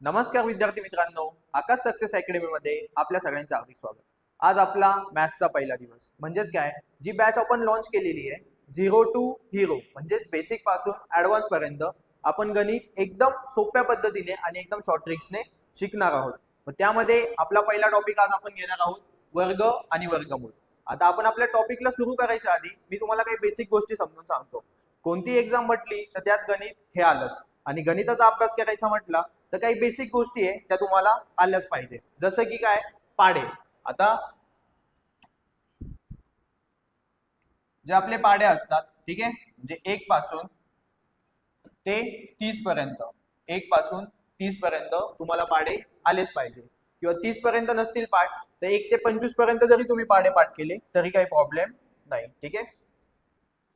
नमस्कार विद्यार्थी मित्रांनो, आकाश सक्सेस अकॅडमी मध्ये आपल्या सगळ्यांचे हार्दिक स्वागत। आज आपला मॅथ्सचा पहिला दिवस म्हणजेच काय, जी बॅच आपण लॉन्च केलेली आहे झिरो टू हिरो म्हणजेच बेसिक पासून ॲडव्हान्स पर्यंत आपण गणित एकदम सोप्या पद्धतीने आणि एकदम शॉर्ट ट्रिक्सने शिकणार आहोत। मग त्यामध्ये आपला पहिला टॉपिक आज आपण घेणार आहोत वर्ग आणि वर्गमूळ। आता आपण आपल्या टॉपिकला सुरू करायच्या आधी मी तुम्हाला काही बेसिक गोष्टी समजून सांगतो। कोणती एक्झाम म्हटली तर त्यात गणित हे आलंच, आणि गणिताचा अभ्यास करायचा म्हटला तर काही बेसिक गोष्टी आहे त्या तुम्हाला आल्याच पाहिजे। जसं की काय, पाढे। आता जे आपले पाढे असतात, ठीक आहे, म्हणजे 1 पासून ते 30 पर्यंत, 1 पासून 30 पर्यंत तुम्हाला पाढे आलेच पाहिजे। किंवा 30 पर्यंत नसतील पाठ तर 1 ते 25 पर्यंत जरी तुम्ही पाढे पाठ केले तरी काही प्रॉब्लेम नाही, ठीक आहे।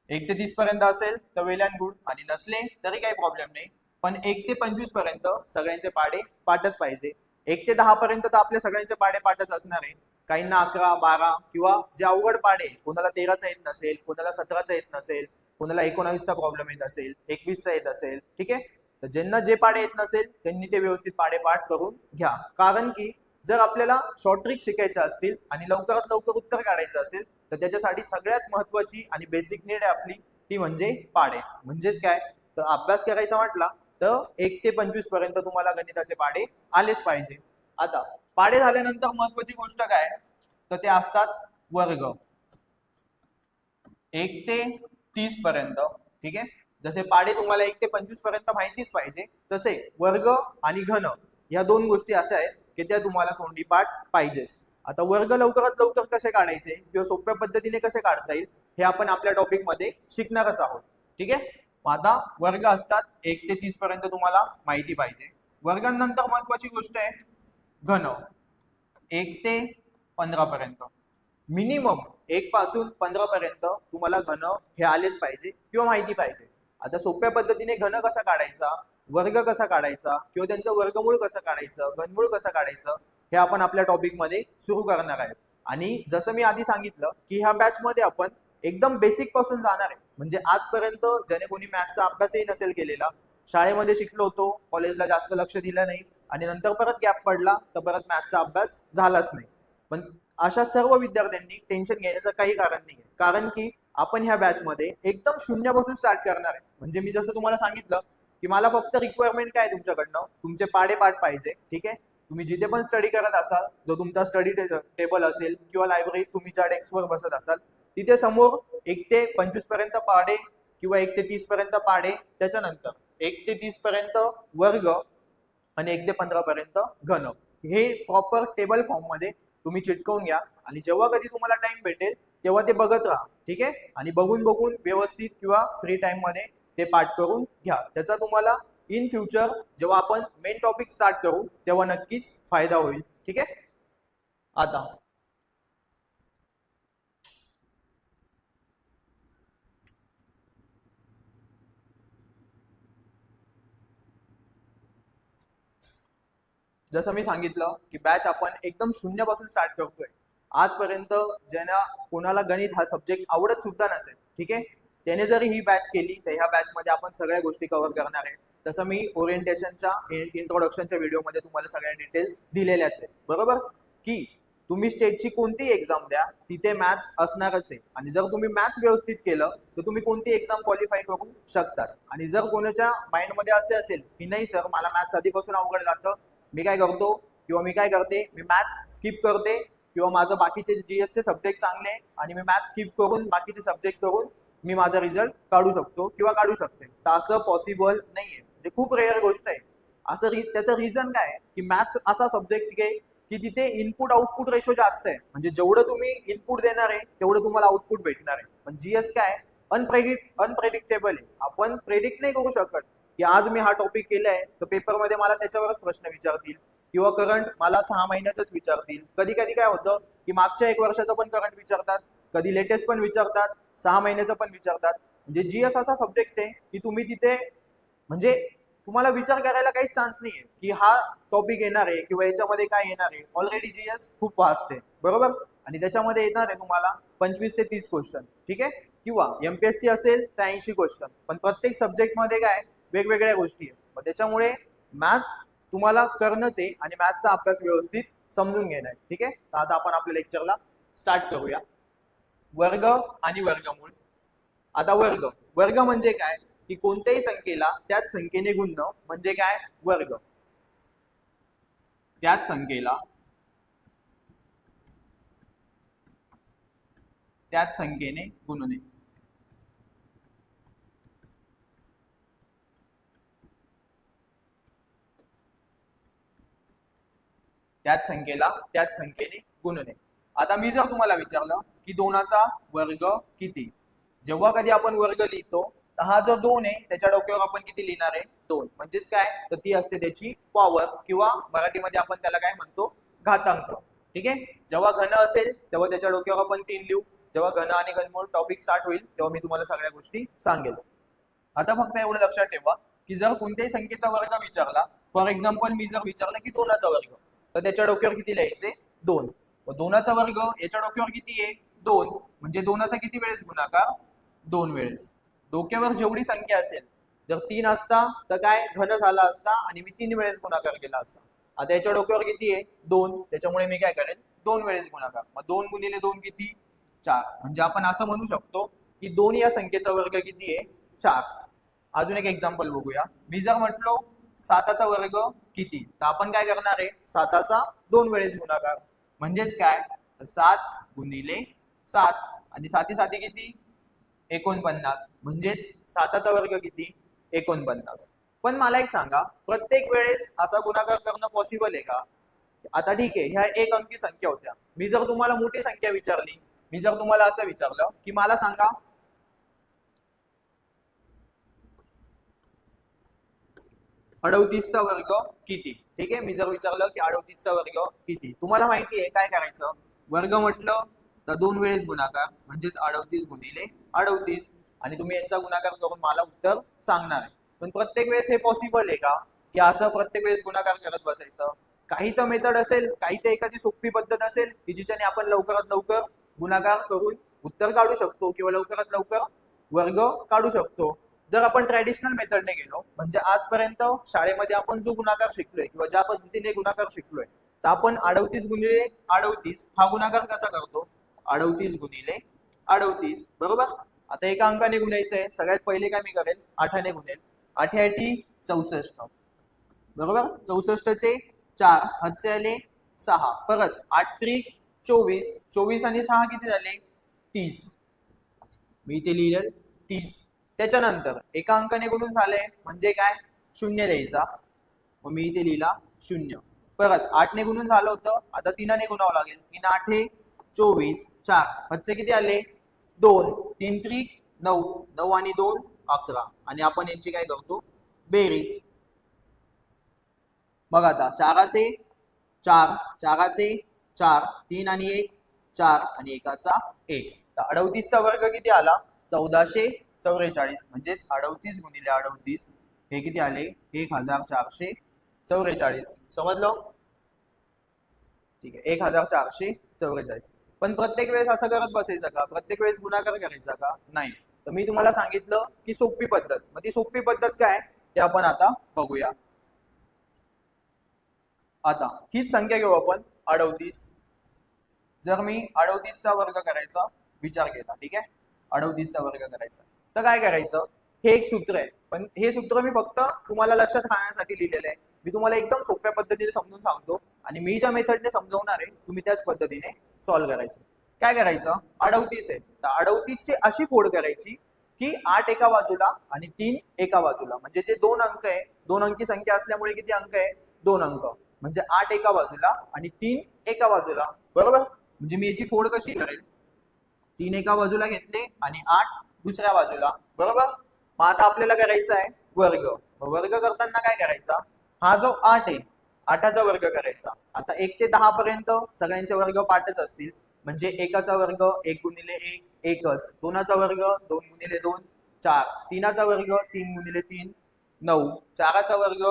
1 ते 30 पर्यंत असेल तर वेल अँड गुड, आणि नसले तरी काही प्रॉब्लेम नाही। पण 1 ते 25 पर्यंत सगळ्यांचे पाढे पाठच पाहिजे। 1 ते 10 पर्यंत तर आपल्या सगळ्यांचे पाढे पाठच असणार आहे। काहींना 11, 12 किंवा जे अवघड पाढे, कोणाला 13चा येत नसेल, कोणाला 17चा येत नसेल, कोणाला 19चा प्रॉब्लेम येत असेल, 21चा येत असेल, ठीक आहे। तर ज्यांना जे पाढे येत नसेल त्यांनी ते व्यवस्थित पाढे पाठ करून घ्या। कारण की जर आपल्याला शॉर्ट ट्रिक शिकायच्या असतील आणि लवकरात लवकर उत्तर काढायचं असेल तर त्याच्यासाठी सगळ्यात महत्त्वाची आणि बेसिक नीड आहे आपली ती म्हणजे पाढे। म्हणजेच काय, तर अभ्यास करायचा म्हटला तर 1 ते 25 पर्यंत तुम्हाला गणिताचे पाढे आलेच पाहिजे। आता पाढे झाल्यानंतर महत्त्वाची गोष्ट काय, तर ते असतात वर्ग। 1 ते 30 पर्यंत, ठीक आहे। जसे पाढे तुम्हाला 1 ते 25 पर्यंत माहितीच पाहिजे, तसे वर्ग आणि घन या दोन गोष्टी अशा आहेत की त्या तुम्हाला तोंडी पाठ पाहिजेच। आता वर्ग लवकरात लवकर कसे काढायचे किंवा सोप्या पद्धतीने कसे काढता येईल हे आपण आपल्या टॉपिक मध्ये शिकणारच आहोत, ठीक आहे। आता वर्ग असतात 1 ते 30 पर्यंत तुम्हाला माहिती पाहिजे। वर्गानंतर महत्त्वाची गोष्ट आहे घन, 1 ते 15 पर्यंत। मिनिमम 1 पासून 15 पर्यंत तुम्हाला घन हे आलेच पाहिजे किंवा माहिती पाहिजे। आता सोप्या पद्धतीने घन कसा काढायचा, वर्ग कसा काढायचा किंवा त्यांचं वर्गमूळ कसं काढायचं, घनमूळ कसं काढायचं हे आपण आपल्या टॉपिक मध्ये सुरू करणार आहे। आणि जसं मी आधी सांगितलं की ह्या बॅच मध्ये आपण एकदम बेसिक पासून जाणार आहे। म्हणजे आजपर्यंत ज्याने कोणी मॅथ्सचा अभ्यासही नसेल केलेला, शाळेमध्ये शिकलो होतो, कॉलेजला जास्त लक्ष दिलं नाही आणि नंतर परत गॅप पडला तर परत मॅथ्सचा अभ्यास झालाच नाही, पण अशा सर्व विद्यार्थ्यांनी टेन्शन घेण्याचं काही कारण नाही, कारण की आपण ह्या बॅच मध्ये एकदम शून्यापासून स्टार्ट करणार आहे। म्हणजे मी जसं तुम्हाला सांगितलं की मला फक्त रिक्वायरमेंट काय तुमच्याकडनं, तुमचे पाढे पाठ पाहिजे, ठीक आहे। तुम्ही जिथे पण स्टडी करत असाल, जो तुमचा स्टडी टेबल असेल किंवा लायब्ररी तुम्ही ज्या डेस्कवर बसत असाल तिथे समोर 1 ते 25 पर्यंत पाढे किंवा 1 ते 30 पर्यंत पाढे, त्याच्यानंतर 1 ते 30 पर्यंत वर्ग आणि 1 ते 15 पर्यंत घन, हे प्रॉपर टेबल फॉर्म मध्ये तुम्ही चिटकवून घ्या। आणि जेव्हा कधी तुम्हाला टाइम भेटेल तेव्हा ते बघत राहा, ठीक आहे। आणि बघून बघून व्यवस्थित किंवा फ्री टाइम मध्ये ते पाठ करून घ्या। त्याचा तुम्हाला इन फ्युचर जेव्हा आपण मेन टॉपिक स्टार्ट करू तेव्हा नक्कीच फायदा होईल, ठीक आहे। आता जसं मी सांगितलं की बॅच आपण एकदम शून्यापासून स्टार्ट करतोय। आजपर्यंत ज्यांना कोणाला गणित हा सब्जेक्ट आवडत सुद्धा नसेल, ठीक आहे, त्याने जरी ही बॅच केली तर ह्या बॅच मध्ये आपण सगळ्या गोष्टी कव्हर करणार आहे। तसं मी ओरिएंटेशनच्या इंट्रोडक्शनच्या व्हिडिओमध्ये तुम्हाला सगळ्या डिटेल्स दिलेल्याच आहे, बरोबर। की तुम्ही स्टेटची कोणती एक्झाम द्या तिथे मॅथ्स असणारच आहे, आणि जर तुम्ही मॅथ्स व्यवस्थित केलं तर तुम्ही कोणती एक्झाम क्वालिफाय करू शकतात। आणि जर कोणाच्या माइंडमध्ये असे असेल की नाही सर मला मॅथ्स आधीपासून अवघड जातं, मी काय करतो किंवा मी काय करते, मी मॅथ्स स्किप करते किंवा माझं बाकीचे जीएसचे सब्जेक्ट चांगले आणि मी मॅथ्स स्किप करून बाकीचे सब्जेक्ट करून मी माझा रिझल्ट काढू शकतो किंवा काढू शकते, तर असं पॉसिबल नाहीये। म्हणजे खूप रेअर गोष्ट आहे असं। त्याचं रिझन काय की मॅथ्स असा सब्जेक्ट आहे की तिथे इनपुट आउटपुट रेशो जास्त आहे। म्हणजे जेवढं तुम्ही इनपुट देणार आहे तेवढं तुम्हाला आउटपुट भेटणार आहे। पण जीएस काय, अनप्रेडिक्टेबल आहे। आपण प्रेडिक्ट नाही करू शकत की आज मी हा टॉपिक केलाय तर पेपरमध्ये मला त्याच्यावरच प्रश्न विचारतील किंवा करंट मला 6 महिन्यातच विचारतील। कधी कधी काय होतं की मागच्या 1 वर्षाचं पण करंट विचारतात, कधी लेटेस्ट पण विचारतात, 6 महिन्याचं पण विचारतात। म्हणजे जीएस असा सब्जेक्ट आहे की तुम्ही तिथे म्हणजे तुम्हाला विचार करायला काहीच चान्स नाहीये की हा टॉपिक येणार आहे किंवा याच्यामध्ये काय येणार आहे। ऑलरेडी जीएस खूप फास्ट आहे, बरोबर। आणि त्याच्यामध्ये येणार आहे तुम्हाला 25 ते 30 क्वेश्चन, ठीक आहे। किंवा एमपीएससी असेल तर 80 क्वेश्चन, पण प्रत्येक सब्जेक्ट मध्ये काय वेगवेगळ्या गोष्टी आहेत। मग त्याच्यामुळे मॅथ्स तुम्हाला करणंच आहे आणि मॅथ्सचा अभ्यास व्यवस्थित समजून घेणं आहे. ठीक आहे, तर आता आपण आपल्या लेक्चरला स्टार्ट करूया. वर्ग आणि वर्गमूळ. आता वर्ग वर्ग म्हणजे काय की कोणत्याही संख्येला त्याच संख्येने गुणणं म्हणजे काय वर्ग. त्याच संख्येला त्याच संख्येने गुणणे. त्याच संख्येला त्याच संख्येने गुणणे. आता मी जर तुम्हाला विचारलं की दोनाचा वर्ग किती, जेव्हा कधी आपण वर्ग लिहितो तर हा जो दोन आहे त्याच्या डोक्यावर आपण किती लिहिणार आहे दोन, म्हणजेच काय तर ती असते त्याची पॉवर किंवा मराठीमध्ये आपण त्याला काय म्हणतो घातांक. ठीक आहे, जेव्हा घन असेल तेव्हा त्याच्या डोक्यावर आपण 3 लिहू. जेव्हा घन आणि घनमूळ टॉपिक स्टार्ट होईल तेव्हा मी तुम्हाला सगळ्या गोष्टी सांगेल. आता फक्त एवढं लक्षात ठेवा की जर कोणत्याही संख्येचा वर्ग विचारला, फॉर एक्झाम्पल मी जर विचारलं की दोनाचा वर्ग, तर त्याच्या डोक्यावर किती लिहायचे दोन. दोनाचा वर्ग याच्या डोक्यावर किती आहे दोन, म्हणजे दोनाचा किती वेळेस गुणाकार दोन वेळेस. डोक्यावर जेवढी संख्या असेल, जर 3 असता तर काय घन झाला असता आणि मी 3 वेळेस गुणाकार केला असता. आता याच्या डोक्यावर किती आहे दोन, त्याच्यामुळे मी काय करेन दोन वेळेस गुणाकार. मग 2 गुणिले 2 किती 4, म्हणजे आपण असं म्हणू शकतो की 2 या संख्येचा वर्ग किती आहे 4. अजून एक एक्झाम्पल बघूया. मी जर म्हटलो 7चा वर्ग किती, तर आपण काय करणार आहे 7चा 2 वेळेस गुणाकार, म्हणजेच काय 7 गुणिले 7 आणि 7 7 किती 49, म्हणजेच 7चा वर्ग किती 49. पण मला एक सांगा, प्रत्येक वेळेस असा गुणाकार करणं पॉसिबल आहे का? आता ठीक आहे, ह्या एक अंकी संख्या होत्या. मी जर तुम्हाला मोठी संख्या विचारली, मी जर तुम्हाला असं विचारलं की मला सांगा 38चा वर्ग किती. ठीक आहे, मी जर विचारलं की 38चा वर्ग किती, तुम्हाला माहिती आहे काय करायचं, वर्ग म्हटलं तर 2 वेळेस गुणाकार, म्हणजेच 38 गुणिले 38, आणि तुम्ही यांचा गुणाकार करून मला उत्तर सांगणार आहे. पण प्रत्येक वेळेस हे पॉसिबल आहे का की असं प्रत्येक वेळेस गुणाकार करत बसायचं? काही तर मेथड असेल, काही तर एखादी सोपी पद्धत असेल की जिच्याने आपण लवकरात लवकर गुणाकार करून उत्तर काढू शकतो किंवा लवकरात लवकर वर्ग काढू शकतो. जर आपण ट्रॅडिशनल मेथडने गेलो, म्हणजे आजपर्यंत शाळेमध्ये आपण जो गुणाकार शिकलोय किंवा ज्या पद्धतीने गुणाकार शिकलोय, तर आपण 38 गुणिले 38 हा गुणाकार कसा करतो 38 गुणिले 38, बरोबर. आता एका अंकाने गुणायचं आहे, सगळ्यात पहिले काय मी करेल 8 ने गुणेल. 8 8 64, बरोबर. 64 चे 4 हातचे आले 6, परत 8 त्रिक 24, 24 आणि 6 किती झाले 30, मी इथे लिहिलं 30. त्याच्यानंतर एका अंकाने गुणून झाले म्हणजे काय शून्य द्यायचा, मग मी इथे लिहिला 0. परत 8 ने गुणून झालं होतं, आता 3 ने गुणावं लागेल. 3 8 24, 4 हातचे किती आले 2, 3 त्रिक 9, 9 आणि 2 11, आणि आपण यांची काय करतो बेरीज. बघ आता 4चे 4, 4चे 4, 3 आणि 1 4 आणि 1चा 1. तर 38चा वर्ग किती आला 1444, म्हणजेच 38 गुणिले 38 हे किती आले 1444. समजलं? ठीक आहे, 1444. पण प्रत्येक वेळेस असं करत बसायचं का, प्रत्येक वेळेस गुणाकार करायचा का? नाही. तर मी तुम्हाला सांगितलं की सोपी पद्धत, मग ती सोपी पद्धत काय ते आपण आता बघूया. आता हीच संख्या घेऊ आपण 38. जर मी 38चा वर्ग करायचा विचार केला, ठीक आहे 38चा वर्ग करायचा, तर काय करायचं, हे एक सूत्र आहे, पण हे सूत्र मी फक्त तुम्हाला लक्षात राहण्यासाठी लिहिलेलं आहे. मी तुम्हाला एकदम सोप्या पद्धतीने समजून सांगतो आणि मी ज्या मेथडने समजवणार आहे तुम्ही त्याच पद्धतीने सॉल्व्ह करायचं. काय करायचं 38 आहे, तर 38 ची अशी फोड करायची की 8 एका बाजूला आणि 3 एका बाजूला, म्हणजे जे दोन अंक आहे, दोन अंकी संख्या असल्यामुळे किती अंक आहे 2 अंक, म्हणजे 8 एका बाजूला आणि 3 एका बाजूला, बरोबर. म्हणजे मी याची फोड कशी करेल 3 एका बाजूला घेतले आणि 8 दुसऱ्या बाजूला, बरोबर. मग आता आपल्याला करायचा आहे वर्ग. वर्ग करताना काय करायचा, हा जो 8 आहे 8चा वर्ग करायचा. आता 1 ते 10 पर्यंत सगळ्यांचे वर्ग पाठच असतील, म्हणजे 1चा वर्ग 1 गुणिले 1 एकच, 2चा वर्ग 2 गुणिले 2 4, 3चा वर्ग 3 गुणिले 3 9, 4चा वर्ग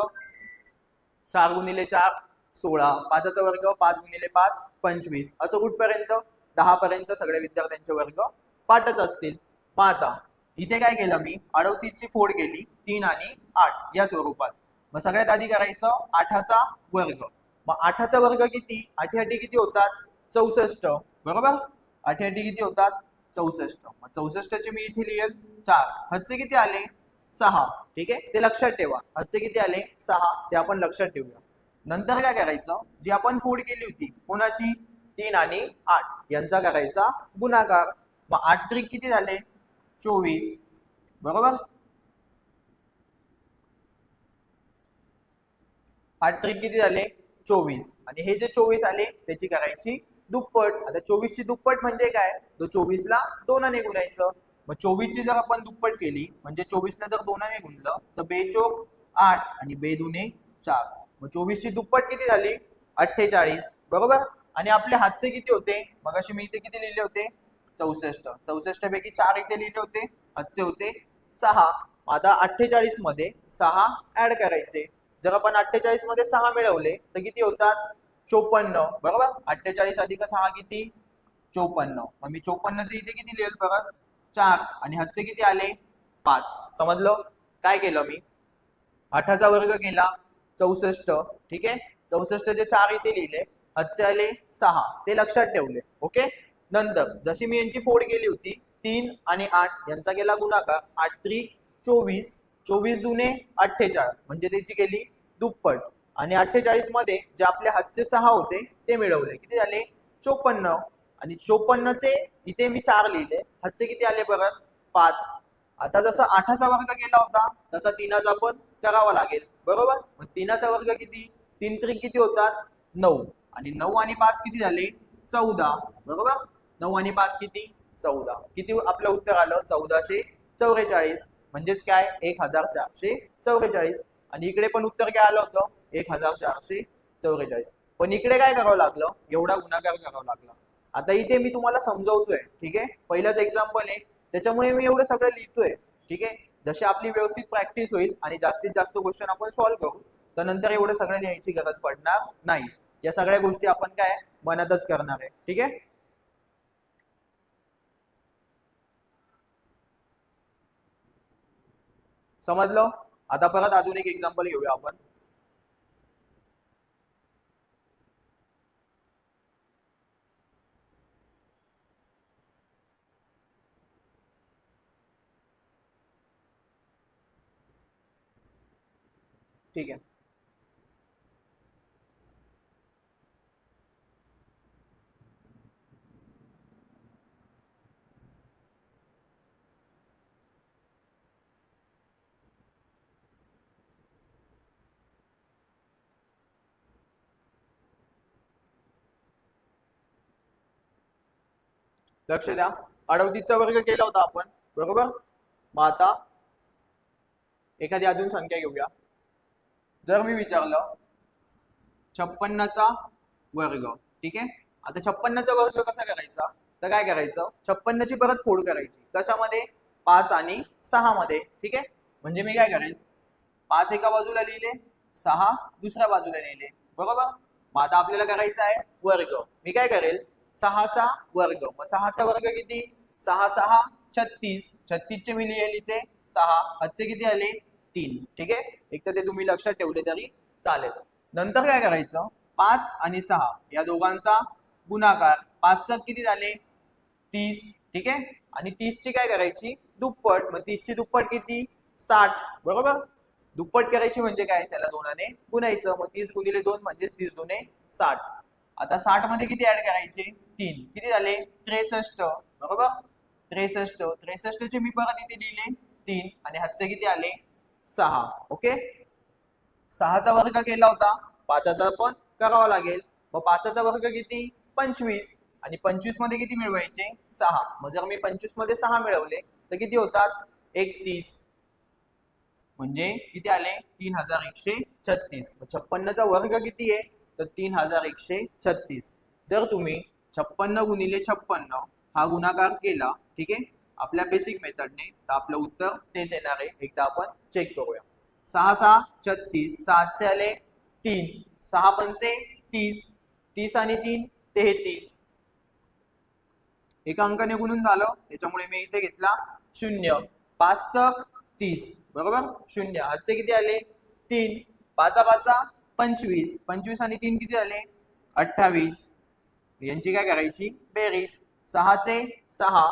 4 गुणिले 4 16, 5चा वर्ग 5 गुणिले 5 25, असं कुठपर्यंत 10 पर्यंत सगळ्या विद्यार्थ्यांचे वर्ग पाठच असतील. मग आता इथे काय केलं मी 38 ची फोड केली 3 आणि 8 या स्वरूपात. मग सगळ्यात आधी करायचं 8चा वर्ग. मग 8चा वर्ग किती, 8 किती होतात 64 बरोबर. 8 किती होतात 64. मग 64चे मी इथे लिहिल 4. हातचे किती आले 6. ठीक आहे, ते लक्षात ठेवा. हातचे किती आले 6, ते आपण लक्षात ठेवूया. नंतर काय करायचं, जी आपण फोड केली होती कोणाची 3 आणि 8 यांचा करायचा गुणाकार. मग 8 त्रिक किती झाले 24 बरोबर. 8 त्रिक किती झाले 24. आणि हे जे 24 आले त्याची करायची दुप्पट. आता 24 ची दुप्पट म्हणजे काय, तर 24 ला 2 ने गुणायचं. मग 24 ची जर आपण दुप्पट केली म्हणजे 24 ला जर 2 ने गुणलं तर बेचोक 8 आणि बेदुने 4. मग 24 ची दुप्पट किती झाली 48 बरोबर. आणि आपले हातचे किती होते, मगाशी मी इथे किती लिहिले होते 64. 64 पैकी 4 इथे लिहिले होते, हातचे होते 6. आता 48 मध्ये 6 ऍड करायचे. जर आपण 48 मध्ये 6 मिळवले तर किती होतात 54 बरोबर. 48 अधिक 6 किती 54. मग मी 54 चे इथे किती लिहिल परत 4 आणि हातचे किती आले 5. समजलं. काय केलं मी 8चा वर्ग केला 64. ठीक आहे, 64 चे 4 इथे लिहिले, हातचे आले 6, ते लक्षात ठेवले. ओके. नंतर जशी मी यांची फोड केली होती 3 आणि 8 यांचा केला गुणाकार. 8 त्रिक 24, 24 दुने 48 म्हणजे त्याची केली दुप्पट. आणि 48 मध्ये जे आपले हातचे 6 होते ते मिळवले, किती झाले 54. आणि 54 चे इथे मी 4 लिहिले, हातचे किती आले परत 5. आता जसं 8चा वर्ग केला होता तसा 3चा पण करावा लागेल बरोबर. मग 3चा वर्ग किती, 3 त्रिक किती होतात 9. आणि 9 आणि 5 किती झाले 14 बरोबर. 9 आणि 5 किती 14. किती आपलं उत्तर आलं 1444. म्हणजेच काय 1444. आणि इकडे पण उत्तर काय आलं होतं 1444. पण इकडे काय करावं लागलं, एवढा गुणाकार करावा लागला. आता इथे मी तुम्हाला समजवतोय, ठीक आहे, पहिलंच एक्झाम्पल आहे त्याच्यामुळे मी एवढं सगळं लिहितोय. ठीक आहे, जशी आपली व्यवस्थित प्रॅक्टिस होईल आणि जास्तीत जास्त क्वेश्चन आपण सॉल्व्ह करू तर नंतर एवढं सगळं लिहायची गरज पडणार नाही. या सगळ्या गोष्टी आपण काय मनातच करणार आहे. ठीक आहे. समजलं. आता परत अजून एक एक्झाम्पल घेऊया आपण. ठीक आहे. लक्ष द्या, 38चा वर्ग केला होता आपण बरोबर. मग आता एखादी अजून संख्या घेऊया. जर मी विचारलं 56चा वर्ग, ठीक आहे. आता 56चा वर्ग कसा करायचा, तर काय करायचं 56ची परत फोड करायची. कशामध्ये 5 आणि 6 मध्ये. ठीक आहे, म्हणजे मी काय करेन 5 एका बाजूला लिहिले, 6 दुसऱ्या बाजूला लिहिले बरोबर. मग आता आपल्याला करायचं आहे वर्ग. मी काय करेल 6चा वर्ग. मग 6चा वर्ग किती 6 6 36. 36 चे मी लिहिले इथे 6, हातचे किती आले 3. ठीक आहे, एक तर ते तुम्ही लक्षात ठेवले तरी चालेल. नंतर काय करायचं 5 आणि 6 या दोघांचा गुणाकार. 5 7 किती झाले 30. ठीक आहे, आणि 30 ची काय करायची दुप्पट. मग 30 ची दुप्पट किती 60 बरोबर. दुप्पट करायची म्हणजे काय त्याला 2 ने गुणायचं. मग 30 गुणिले 2 म्हणजे 30 दुने 60. आता 60 मध्ये किती ऍड करायचे 3. किती झाले 63 बरोबर. 63 चे मी परत इथे लिहिले 3 आणि हातचे किती आले 6. ओके. 6चा वर्ग केला होता, 5चा पण करावा लागेल. मग 5चा वर्ग किती 25. आणि 25 मध्ये किती मिळवायचे 6. मग जर मी 25 मध्ये 6 मिळवले तर किती होतात 31. म्हणजे किती आले 3136. 56चा वर्ग किती आहे तर 3136. जर तुम्ही 56 गुणिले 56 हा गुणाकार केला, ठीक आहे, आपल्या बेसिक मेथडने, तर आपलं उत्तर तेच येणार आहे. एकदा आपण चेक करूया. 6 6 36, 7 आले 3, 6 पंचे 30, 30 आणि 3 33. एका अंकाने गुणून झालं त्याच्यामुळे मी इथे घेतला 0. 5 30 बरोबर 0. हातचे किती आले 3. पाचा पाचा 25, 25 आणि 3 किती झाले 28. यांची काय करायची बेरीज. 6चे 6,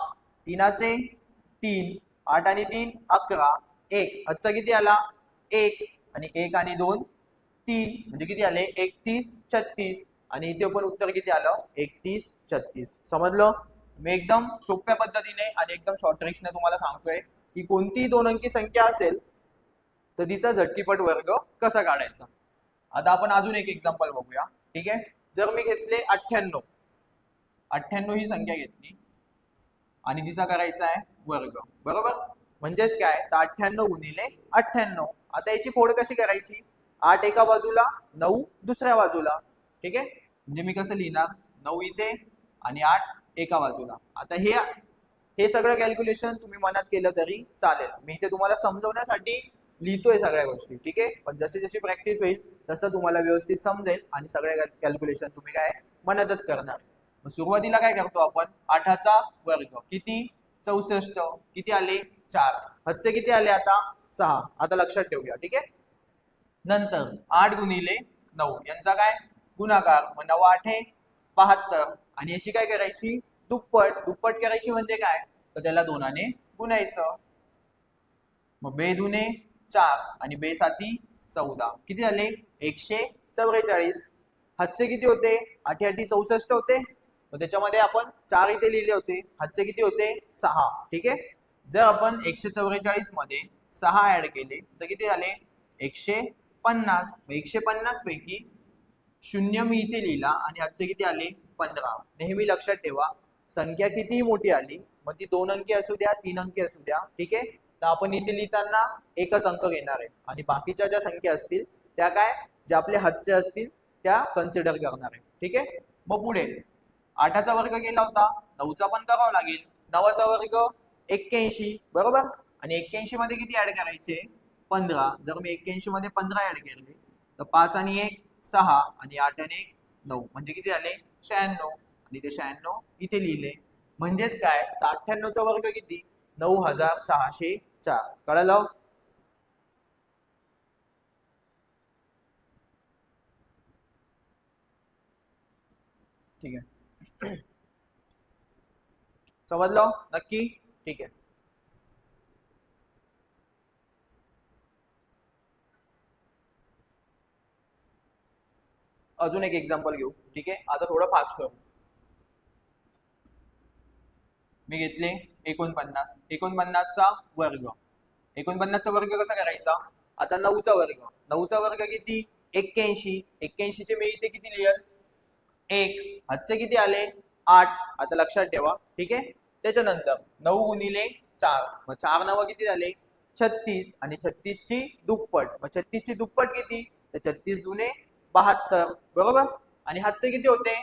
3चे 3, 8 आणि 3 11, 1 हातचा किती आला 1 आणि 1 आणि 2 3 म्हणजे किती आले 31 36 आणि इथे पण उत्तर किती आलं 31 36. समजलं. मी एकदम सोप्या पद्धतीने आणि एकदम शॉर्ट ट्रिक्सने तुम्हाला सांगतोय की कोणतीही दोन अंकी संख्या असेल तर तिचा झटकीपट वर्ग कसा काढायचा. आता आपण अजून एक एक्झाम्पल बघूया. ठीक आहे. जर मी घेतले 98 ही संख्या घेतली आणि तिचा करायचा आहे वर्ग. बरोबर. म्हणजेच काय तर 98 गुणिले 98. आता याची फोड कशी करायची 8 एका बाजूला 9 दुसऱ्या बाजूला. ठीक आहे. म्हणजे मी कसं लिहिणार 9 इथे आणि 8 एका बाजूला. आता हे सगळं कॅल्क्युलेशन तुम्ही मनात केलं तरी चालेल. मी इथे तुम्हाला समजवण्यासाठी लिहितोय सगळ्या गोष्टी. ठीक आहे. पण जशी जशी प्रॅक्टिस होईल तसं तुम्हाला व्यवस्थित समजेल आणि सगळ्या कॅल्क्युलेशन तुम्ही काय मनातच करणार. सुरुवातीला काय करतो आपण 8चा वर्ग किती 64 किती आले 4. हातचे किती आले आता 6. आता लक्षात ठेवूया. ठीक आहे. नंतर 8 गुणिले 9 यांचा काय गुणाकार. मग 9 8 72 आणि याची काय करायची दुप्पट करायची. म्हणजे काय तर त्याला 2ने गुणायचं. मग बे दुने 4 आणि बे साती 14 किती झाले 144. हातचे किती होते 8 8 64 होते. मग त्याच्यामध्ये आपण 4 इथे लिहिले होते. हातचे किती होते 6. ठीक आहे. जर आपण 144 मध्ये 6 ऍड केले तर किती झाले 150. 150 पैकी 0 मी इथे लिहिला आणि हातचे किती आले 15. नेहमी लक्षात ठेवा संख्या कितीही मोठी आली मग ती 2 अंकी असू द्या 3 अंकी असू द्या. ठीक आहे. तर आपण इथे लिहिताना एकच अंक घेणार आहे आणि बाकीच्या ज्या संख्या असतील त्या काय जे आपले हातचे असतील त्या कन्सिडर करणार आहे. ठीक आहे. मग पुढे 8चा वर्ग केला होता 9चा पण करावा लागेल. 9चा वर्ग 81. बरोबर. आणि 81 मध्ये किती ऍड करायचे 15. जर मी 81 मध्ये 15 ऍड केले तर 5 आणि 1 6 आणि 8 आणि 1 9 म्हणजे किती झाले 96 आणि ते 96 इथे लिहिले. म्हणजेच काय तर 98चा वर्ग किती 9604. कळलं. ठीक आहे. समजलं नक्की. ठीक आहे. अजून एक एक्झाम्पल घेऊ. ठीक आहे. आता थोडं फास्ट करू. मी घेतले 49. 49चा वर्ग. 49चा वर्ग कसा करायचा आता 9चा वर्ग. 9चा वर्ग किती 81. 81 चे मी इथे किती लिहिल 1. हातचे किती आले 8. आता लक्षात ठेवा. ठीक आहे. त्याच्यानंतर 9 गुणिले 4 मग 4 9 किती झाले 36 आणि 36 ची दुप्पट. मग 36 ची दुप्पट किती तर 36 दुने 72. बरोबर. आणि हातचे किती होते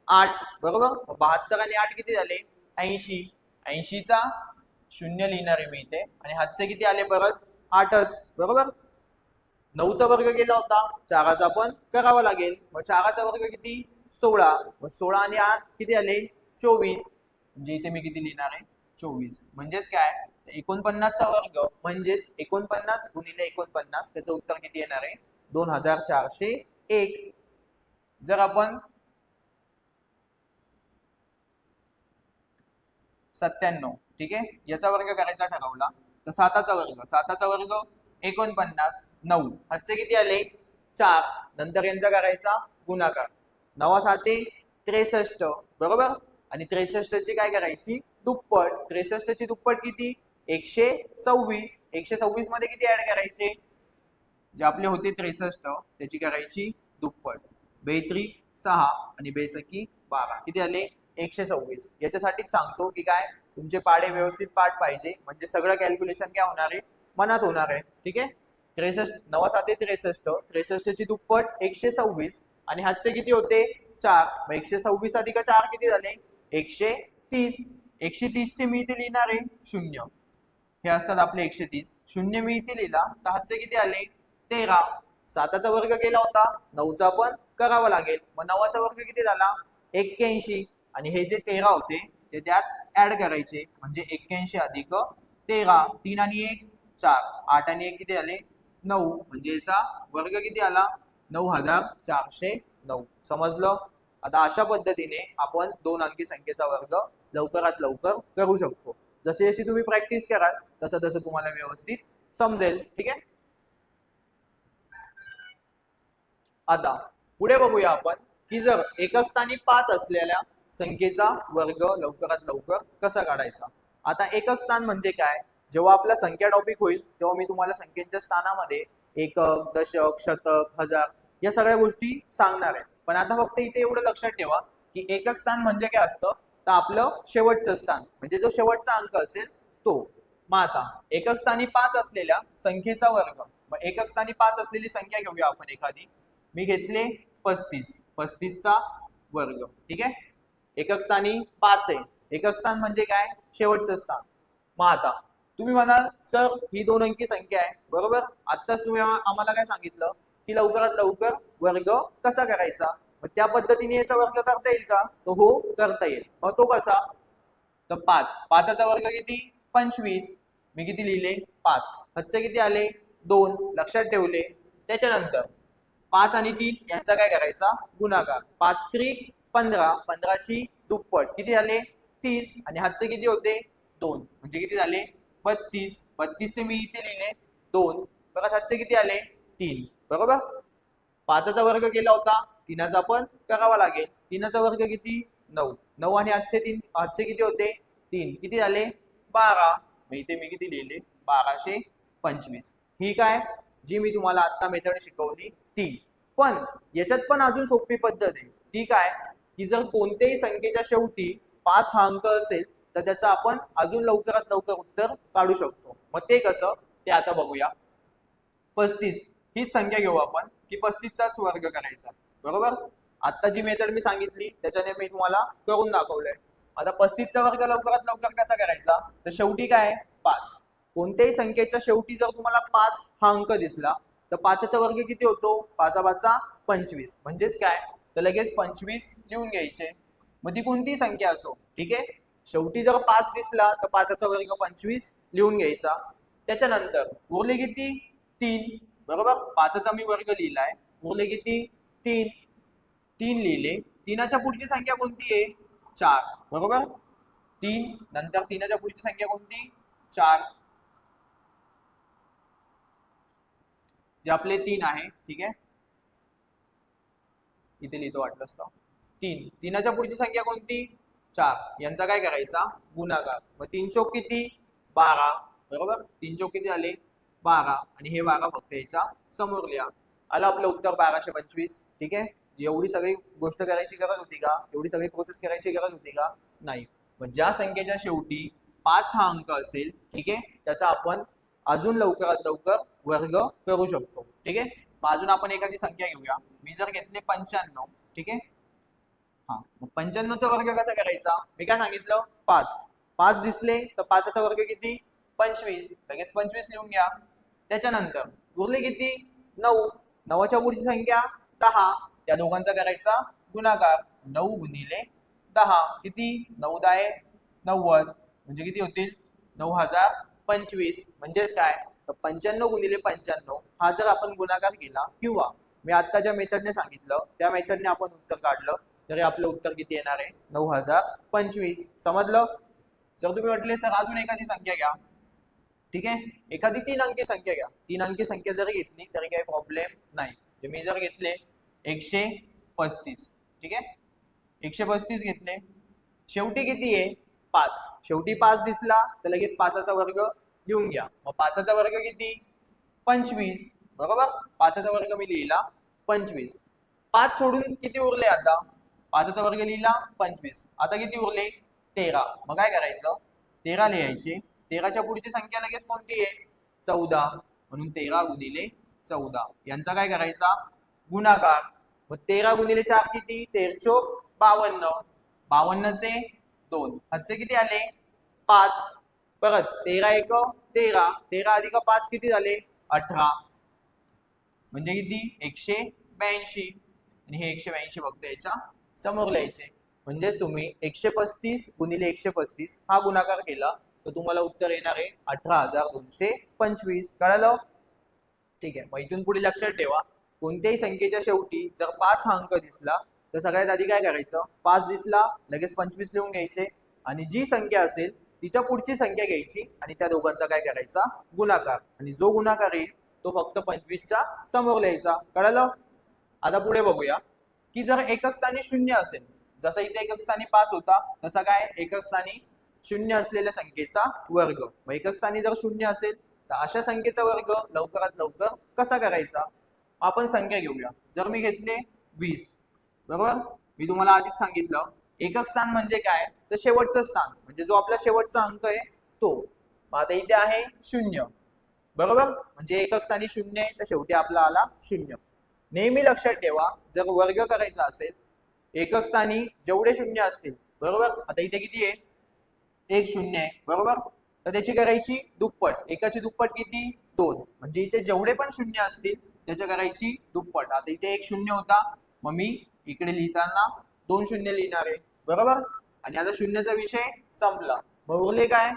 8. बरोबर. 72 आणि 8 किती झाले 80. 80चा 0 लिहिणार आहे मी इथे आणि हातचे किती आले परत 8च. बरोबर. 9चा वर्ग केला होता 4चा पण करावा लागेल. मग 4चा वर्ग किती 16. मग 16 आणि 8 किती आले 24. म्हणजे इथे मी किती लिहिणार आहे 24. म्हणजेच काय 49चा वर्ग म्हणजेच 49 गुणिले 49 त्याचं उत्तर किती येणार आहे 2401. जर आपण 97 ठीक आहे याचा वर्ग करायचा ठरवला तर 7चा वर्ग 49 9 हातचे किती आले 4. नंतर यांचा करायचा गुणाकार. 9 7 63. बरोबर. आणि 63 ची काय करायची दुप्पट. 63 ची दुप्पट किती 126. 126 मध्ये किती ऍड करायचे जे आपले होते 63 त्याची करायची दुप्पट. बेत्री 6 आणि बेसकी 12 किती आले 126. याच्यासाठीच सांगतो की काय तुमचे पाडे व्यवस्थित पाठ पाहिजे म्हणजे सगळं कॅल्क्युलेशन काय होणार आहे मनात होणार आहे. ठीक आहे. 63 9 7 63. 63 ची दुप्पट 126 आणि हातचे किती होते 4. मग 126 अधिक 4 किती झाले 130. 130 चे मी इथे लिहिणार आहे 0. हे असतात आपले 130. 0 मी इथे लिहिला तर हातचे किती आले 13. 7चा वर्ग केला होता 9चा पण करावा लागेल. मग 9चा वर्ग किती झाला 81 आणि हे जे 13 होते ते त्यात ऍड करायचे म्हणजे 81 अधिक 13. 3 आणि 1 4. 8 आणि 1 किती झाले 9 म्हणजे याचा वर्ग किती आला 9409. समजलं? आता अशा पद्धतीने आपण दोन अंकी संख्येचा वर्ग लवकरात लवकर करू शकतो. जशी जशी तुम्ही प्रॅक्टिस कराल तसं तसं तुम्हाला व्यवस्थित समजेल. ठीक आहे. आता पुढे बघूया आपण की जर एकक स्थानी 5 असलेल्या संख्येचा वर्ग लवकरात लवकर कसा काढायचा. आता एकक स्थान म्हणजे काय? जेव्हा आपला संख्या टॉपिक होईल तेव्हा मी तुम्हाला संख्येच्या स्थानामध्ये एकक, दशक, शतक, हजार या सगळ्या गोष्टी सांगणार आहे. पण आता फक्त इथे एवढं लक्षात ठेवा की एकक स्थान म्हणजे काय असतं, तर आपलं शेवटचं स्थान म्हणजे जो शेवटचा अंक असेल तो. मग आता एकक स्थानी 5 असलेल्या संख्येचा वर्ग, मग एकक स्थानी 5 असलेली संख्या घेऊया आपण एखादी. मी घेतले 35, 35चा वर्ग. ठीक आहे. एकक स्थानी 5 आहे. एकक स्थान म्हणजे काय? शेवटचं स्थान. मग आता तुम्ही म्हणाल सर ही दोन अंकी संख्या आहे बरोबर. आत्ताच तुम्ही आम्हाला काय सांगितलं की लवकरात लवकर वर्ग कसा करायचा. मग त्या पद्धतीने याचा वर्ग करता येईल का? तो हो करता येईल. मग तो कसा? तर 5, 5चा वर्ग किती? 25. मी किती लिहिले? 5. हातचे किती आले? 2. लक्षात ठेवले. त्याच्यानंतर 5 आणि 3 यांचा काय करायचा? गुणाकार. 5 त्रिक 15, 15ची दुप्पट किती झाले? 30. आणि हातचे किती होते? 2. म्हणजे किती झाले? 32. 32चे मी इथे लिहिले 2. बघा हातचे किती आले? 3. बरोबर. 5चा वर्ग केला होता, 3चा पण करावा लागेल. 3चा वर्ग किती? 9. 9 आणि हातचे 3, हातचे किती होते? 3. किती झाले? 12. मग इथे मी किती लिहिले? 1225. ही काय जी मी तुम्हाला आता मेथड शिकवली ती. पण याच्यात पण अजून सोपी पद्धत आहे. ती काय की जर कोणत्याही संख्येच्या शेवटी 5 हा अंक असेल तर त्याचं आपण अजून लवकरात लवकर उत्तर काढू शकतो. मग ते कसं ते आता बघूया. 35 हीच संख्या घेऊ आपण की 35चाच वर्ग करायचा बरोबर. आता जी मेथड मी सांगितली त्याच्याने मी तुम्हाला करून दाखवलंय. आता 35चा वर्ग लवकरात लवकर कसा करायचा? तर शेवटी काय? 5. कोणत्याही संख्येच्या शेवटी जर तुम्हाला 5 हा अंक दिसला तर 5चा वर्ग किती होतो? 5 5 25. म्हणजेच काय? तर लगेच 25 लिहून घ्यायचे. मग ती कोणतीही संख्या असो. ठीक आहे. शेवटी जर 5 दिसला तर 5चा वर्ग 25 लिहून घ्यायचा. त्याच्यानंतर उरले किती? 3. बरोबर. 5चा मी वर्ग लिहिलाय. उरले किती? 3. 3 लिहिले. 3च्या पुढची संख्या कोणती आहे? 4. बरोबर. 3 नंतर 3च्या पुढची संख्या कोणती? 4. जे आपले 3 आहे. ठीक आहे. इथे लिहितो वाटलं असतं. 3. 3च्या पुढची संख्या कोणती? 4. यांचा काय करायचा? गुणाकार. मग 3 चौक किती? 12. बरोबर. 3 चौक किती आले? 12. आणि हे 12 फक्त याच्या समोर लिहा. आलं आपलं उत्तर 1225. ठीक आहे. एवढी सगळी गोष्ट करायची गरज होती का? एवढी सगळी प्रोसेस करायची गरज होती का? नाही. मग ज्या संख्येच्या शेवटी 5 हा अंक असेल ठीक आहे त्याचा आपण अजून लवकरात लवकर वर्ग करू शकतो. ठीक आहे. अजून आपण एखादी संख्या घेऊया. मी जर घेतले 95. ठीक आहे. हा मग 95चा वर्ग कसा करायचा? मी काय सांगितलं? 5. 5 दिसले तर 5चा वर्ग किती? 25. लगेच 25 लिहून घ्या. त्याच्यानंतर उरले किती? 9. 9च्या पुढची संख्या 10. त्या दोघांचा करायचा गुणाकार. 9 गुणिले 10 किती? 9 10 90. म्हणजे किती होतील? 9025. म्हणजेच काय? तर 95 गुणिले 95 हा जर आपण गुणाकार केला किंवा मी आता ज्या मेथडने सांगितलं त्या मेथडने आपण उत्तर काढलं तरी आपलं उत्तर किती येणार आहे? 9025. समजलं? जर तुम्ही म्हटले सर अजून एखादी संख्या घ्या. ठीक आहे. एखादी 3 अंकी संख्या घ्या. 3 अंकी संख्या जरी घेतली तरी काही प्रॉब्लेम नाही. मी जर घेतले 135. ठीक आहे. 135 घेतले. शेवटी किती आहे? 5. शेवटी 5 दिसला तर लगेच 5चा वर्ग लिहून घ्या. मग 5चा वर्ग किती? 25. बरोबर. 5चा वर्ग मी लिहिला 25. 5 सोडून किती उरले आता? 5चा वर्ग लिहिला 25. आता किती उरले? 13. मग काय करायचं? 13 लिहायचे. 13च्या पुढची संख्या लगेच कोणती आहे? 14. म्हणून 13 गुणिले 14 यांचा काय करायचा? गुणाकार. मग 13 गुणिले 4 किती? 13 चोक 52. 52चे 2. हातचे किती आले? 5. परत 13 एक 13. 13 अधिक 5 किती झाले? 18. म्हणजे किती? 182. आणि हे 182 फक्त याच्या समोर लिहायचे. म्हणजेच तुम्ही 135 गुणिले 135 हा गुणाकार केला तर तुम्हाला उत्तर येणार आहे 18225. कळलं? ठीक आहे, मग इथून पुढे लक्षात ठेवा, कोणत्याही संख्येच्या शेवटी जर 5 हा अंक दिसला तर सगळ्यात आधी काय करायचं, 5 दिसला लगेच 25 लिहून घ्यायचे आणि जी संख्या असेल तिच्या पुढची संख्या घ्यायची आणि त्या दोघांचा काय करायचा, गुणाकार, आणि जो गुणाकार येईल तो फक्त 25च्या समोर लिहायचा. कळलं? आता पुढे बघूया की जर एकक स्थानी शून्य असेल, जसं इथे एकक स्थानी 5 होता तसा काय एकक स्थानी शून्य असलेल्या संख्येचा वर्ग. मग एकक स्थानी जर शून्य असेल तर अशा संख्येचा वर्ग लवकरात लवकर कसा करायचा, आपण संख्या घेऊया. जर मी घेतले 20, बरोबर, मी तुम्हाला आधीच सांगितलं एकक स्थान म्हणजे काय, तर शेवटचं स्थान म्हणजे जो आपला शेवटचा अंक आहे तो. आता इथे आहे 0, बरोबर, म्हणजे एकक स्थानी 0 आहे तर शेवटी आपला आला 0. नेहमी लक्षात ठेवा, जर वर्ग करायचा असेल एकक स्थानी जेवढे शून्य असतील, बरोबर, आता इथे किती आहे, एक शून्य आहे, बरोबर, तर त्याची करायची दुप्पट. एकाची दुप्पट किती, 2, म्हणजे इथे जेवढे पण शून्य असतील त्याच्या करायची दुप्पट. आता इथे एक शून्य होता, मग मी इकडे लिहिताना 2 शून्य लिहिणार आहे, बरोबर, आणि आता शून्याचा विषय संपला. मग उरले काय,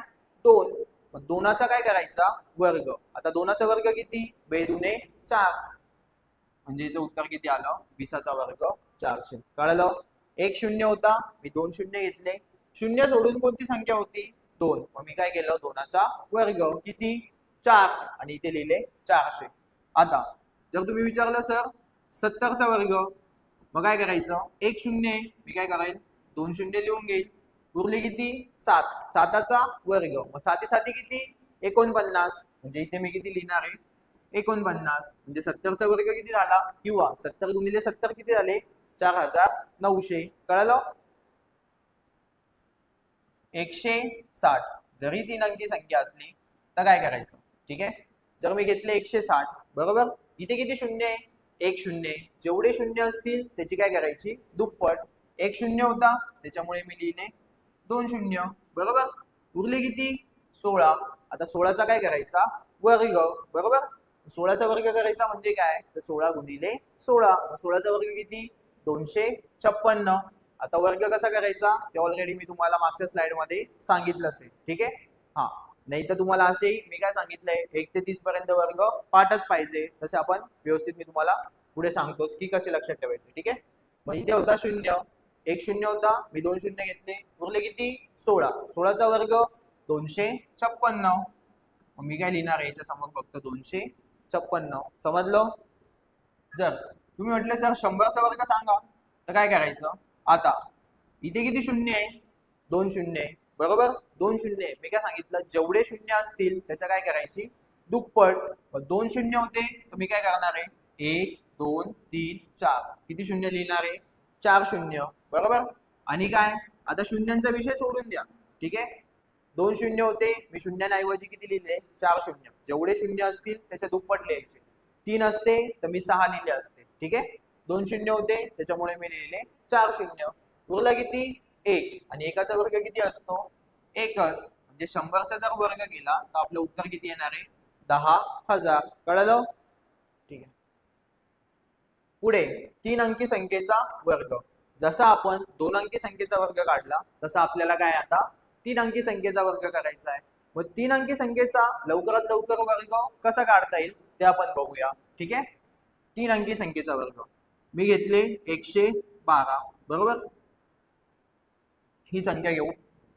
2. मग 2चा काय करायचा, वर्ग. आता 2चा वर्ग किती, 2 दुने 4, म्हणजे याचं उत्तर किती आलं, 20चा वर्ग 400. कळलं? एक शून्य होता, मी 2 शून्य घेतले. शून्य सोडून कोणती संख्या होती, 2, मग मी काय केलं, 2चा वर्ग किती, 4, आणि इथे लिहिले 400. आता जर तुम्ही विचारलं सर 70चा वर्ग, मग काय करायचं, एक शून्य मी काय करायचं, 2 शून्य लिहून घेईल. उरले किती, 7. 7चा वर्ग, मग 7 7 किती, 49, म्हणजे इथे मी किती लिहिणार आहे, 49, म्हणजे 70चा वर्ग किती झाला, किंवा 70 गुणिले 70 किती झाले, 4900. कळलं? 160 जरी 3 अंकी संख्या असली तर काय करायचं, ठीक आहे. जर मी घेतले 160, बरोबर, इथे किती शून्य आहे, एक शून्य, जेवढे शून्य असतील त्याची काय करायची, दुप्पट. एक शून्य होता त्याच्यामुळे मी लिहिले 2 शून्य, बरोबर, उरले किती, 16. आता 16चा काय करायचा, वर्ग, बरोबर. 16चा वर्ग करायचा म्हणजे काय, तर 16 गुणिले 16, 16चा वर्ग किती, 256. आता वर्ग कसा करायचा ते ऑलरेडी मी तुम्हाला मागच्या स्लाइड मध्ये सांगितलंच आहे, ठीक आहे. हा, नाही तर तुम्हाला असे मी काय सांगितलंय 1 ते 30 पर्यंत वर्ग पाठच पाहिजे, तसे आपण व्यवस्थित मी तुम्हाला पुढे सांगतोच की कसे लक्षात ठेवायचे, ठीक आहे. मग इथे होता 0, एक शून्य होता, मी 2 शून्य घेतले, उरले किती, 16. 16चा वर्ग 256, मग मी काय लिहिणार आहे याच्या समोर फक्त 256. समजलं? जर तुम्ही म्हटले सर 100चा वर्ग सांगा, तर काय करायचं, आता इथे किती शून्य आहे, 2 शून्य, बरोबर, 2 शून्य, मी काय सांगितलं जेवढे शून्य असतील त्याच्या काय करायची, दुप्पट. 2 शून्य होते तर मी काय करणार आहे, 1 2 3 4, किती शून्य लिहिणार आहे, 4 शून्य, बरोबर. आणि काय, आता शून्यांचा विषय सोडून द्या, ठीक आहे. 2 शून्य होते, मी शून्याऐवजी किती लिहिले, 4 शून्य, जेवढे शून्य असतील त्याच्या दुप्पट लिहायचे. 3 असते तर मी 6 लिहिले असते, ठीक आहे. 2 शून्य होते त्याच्यामुळे मी लिहिले 4 शून्य. उरला किती, 1, आणि एकाचा वर्ग किती असतो, एकच, म्हणजे 100चा जर वर्ग केला तर आपलं उत्तर किती येणार आहे, 10,000. कळलं? ठीक आहे. पुढे 3 अंकी संख्येचा वर्ग. जसा आपण 2 अंकी संख्येचा वर्ग काढला तसा आपल्याला काय आता 3 अंकी संख्येचा वर्ग करायचा आहे. मग 3 अंकी संख्येचा लवकरात लवकर वर्ग कसा काढता येईल ते आपण बघूया, ठीक आहे. 3 अंकी संख्येचा वर्ग मी घेतले 112, बरोबर, ही संख्या घेऊ,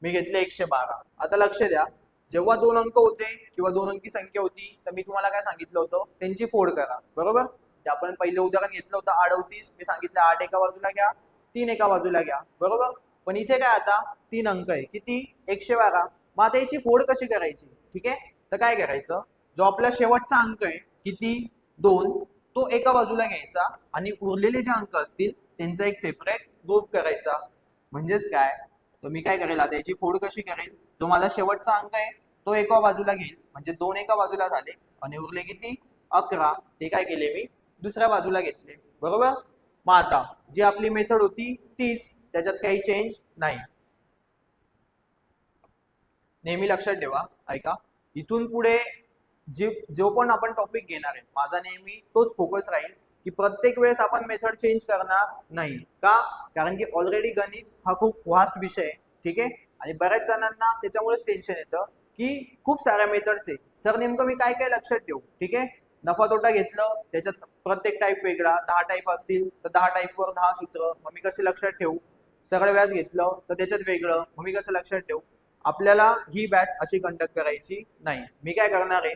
मी घेतले 112. आता लक्ष द्या, जेव्हा 2 अंक होते किंवा 2 अंकी संख्या होती तर मी तुम्हाला काय सांगितलं होतं, त्यांची फोड करा, बरोबर. ते आपण पहिले उदाहरण घेतलं होतं 38, मी सांगितलं 8 एका बाजूला घ्या, 3 एका बाजूला घ्या, बरोबर. पण इथे काय आता 3 अंक आहे, किती, 112. मग आता याची फोड कशी करायची, ठीक आहे. तर काय करायचं, जो आपला शेवटचा अंक आहे किती, 2, तो एका बाजूला घ्यायचा आणि उरलेले जे अंक असतील त्यांचा एक सेपरेट ग्रुप करायचा. म्हणजेच काय, तर मी काय करेल आता याची फोड कशी करेल, जो माझा शेवटचा अंक आहे तो एका बाजूला घेईल, म्हणजे 2 एका बाजूला झाले, आणि उरले किती, 11, ते काय केले मी दुसऱ्या बाजूला घेतले, बरोबर. मग आता जी आपली मेथड होती तीच, त्याच्यात काही चेंज नाही. नेहमी लक्षात ठेवा, ऐका, इथून पुढे जो पण आपण टॉपिक घेणार आहे माझा नेहमी तोच फोकस राहील की प्रत्येक वेळेस आपण मेथड चेंज करणार नाही. का, कारण की ऑलरेडी गणित हा खूप फास्ट विषय आहे, ठीक आहे. आणि बऱ्याच जणांना त्याच्यामुळेच टेन्शन येतं की खूप साऱ्या मेथड्स आहे, सर नेमकं मी काय काय लक्षात ठेवू, ठीक आहे. नफा तोटा घेतलं त्याच्यात प्रत्येक टाईप वेगळा, 10 टाईप असतील तर 10 टाईपवर 10 सूत्र, मग मी कसे लक्षात ठेवू. सगळं व्याज घेतलं तर त्याच्यात वेगळं, मग मी कसं लक्षात ठेवू. आपल्याला ही बॅच अशी कंडक्ट करायची नाही. मी काय करणार आहे,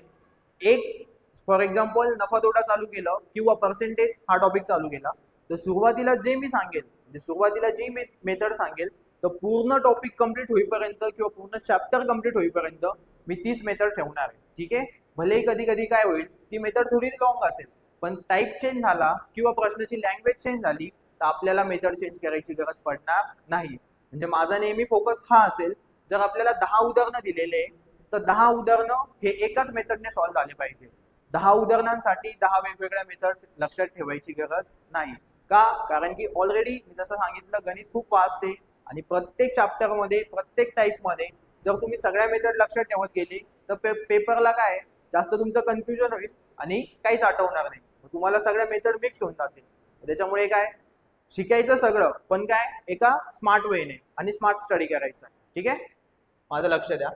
एक फॉर एक्झाम्पल नफा तोटा चालू केलं किंवा पर्सेंटेज हा टॉपिक चालू केला, तर सुरुवातीला जे मी सांगेल म्हणजे सुरुवातीला जी मेथड सांगेल तर पूर्ण टॉपिक कम्प्लीट होईपर्यंत किंवा पूर्ण चॅप्टर कम्प्लीट होईपर्यंत मी तीच मेथड ठेवणार आहे. ठीक आहे. भलेही कधी कधी काय होईल, ती मेथड थोडी लॉंग असेल, पण टाईप चेंज झाला किंवा प्रश्नाची लँग्वेज चेंज झाली तर आपल्याला मेथड चेंज करायची गरज पडणार नाही. म्हणजे माझा नेहमी फोकस हा असेल, जर आपल्याला 10 उदाहरणं दिलेले तर 10 उदाहरणं हे एकाच मेथडने सॉल्व्ह झाले पाहिजे. 10 उदाहरणांसाठी 10 वेगवेगळ्या मेथड लक्षात ठेवायची गरज नाही. का? कारण की ऑलरेडी मी जसं सांगितलं गणित खूप फास्ट आहे आणि प्रत्येक चॅप्टर मध्ये प्रत्येक टाईप मध्ये जर तुम्ही सगळ्या मेथड लक्षात ठेवत गेले तर पेपरला काय जास्त तुमचं कन्फ्युजन होईल आणि काहीच आठवणार नाही. तुम्हाला सगळ्या मेथड मिक्स होऊन जातील. त्याच्यामुळे काय शिकायचं सगळं, पण काय एका स्मार्ट वेने आणि स्मार्ट स्टडी करायचा. ठीक आहे. माझं लक्ष द्या.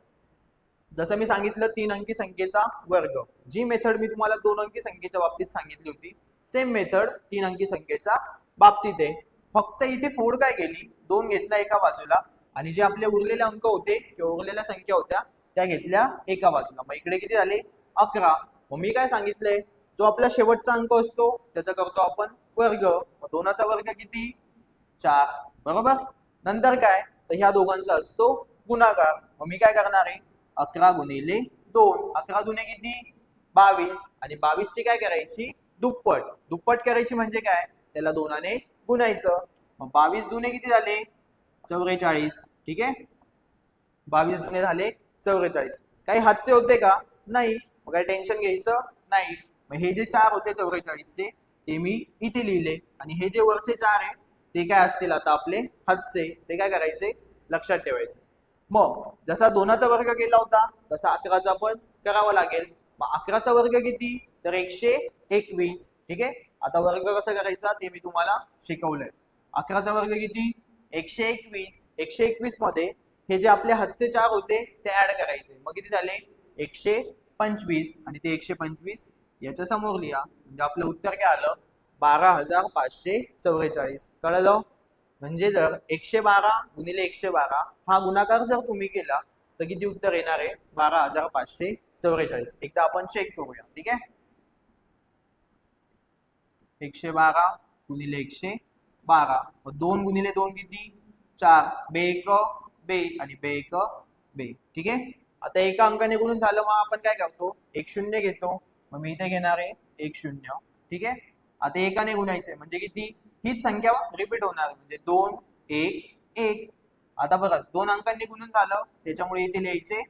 जसं मी सांगितलं 3 अंकी संख्येचा वर्ग, जी मेथड मी तुम्हाला 2 अंकी संख्येच्या बाबतीत सांगितली होती, सेम मेथड 3 अंकी संख्येच्या बाबतीत आहे. फक्त इथे फोड काय केली, 2 घेतला एका बाजूला आणि जे आपले उरलेले अंक होते किंवा उरलेल्या संख्या होत्या त्या घेतल्या एका बाजूला. मग इकडे किती झाले 11. मग मी काय सांगितलंय, जो आपला शेवटचा अंक असतो त्याचा करतो आपण वर्ग. मग 2चा वर्ग किती 4. बरोबर. नंतर काय तर ह्या दोघांचा असतो गुणाकार. मग मी काय करणार आहे 11 गुणिले 2. 11 दुने किती 22 आणि 22 ची काय करायची दुप्पट. दुप्पट करायची म्हणजे काय त्याला 2ने गुणायचं. मग 22 दुने किती झाले 44. ठीक आहे. 22 दुने झाले 44. काही हातचे होते का नाही. मग काही टेन्शन घ्यायचं नाही. मग हे जे 4 होते 44 चे ते मी इथे लिहिले आणि हे जे वरचे 4 आहे ते काय असतील आता आपले हातचे, ते काय करायचे लक्षात ठेवायचे. मग जसा 2चा वर्ग केला होता तसा 11चा पण करावा लागेल. मग 11चा वर्ग किती तर 121. ठीक आहे. आता वर्ग कसा करायचा ते मी तुम्हाला शिकवलंय. 11चा वर्ग किती 121. 121 मध्ये हे जे आपले हातचे 4 होते ते ऍड करायचे. मग किती झाले 125 आणि ते 125 याच्या समोर लिहा. म्हणजे आपलं उत्तर काय आलं 12,544. कळलं. म्हणजे जर 112 गुणिले 112 हा गुणाकार जर तुम्ही केला तर किती उत्तर येणार आहे 12,544. एकदा आपण चेक करूया. ठीक आहे. 112 गुणिले 112. 2 गुणिले 2 किती 4. बे 1 बे आणि बे 1 बे. ठीक आहे. आता एका अंकाने गुणून झालं, मग आपण काय करतो 1 0 घेतो. मग मी इथे घेणार आहे 1 0. ठीक आहे. आता एकाने गुणायचंय म्हणजे किती हीच संख्या रिपीट होणार म्हणजे 2 1 1. आता बघा 2 अंकांनी गुणून झालं त्याच्यामुळे इथे लिहायचे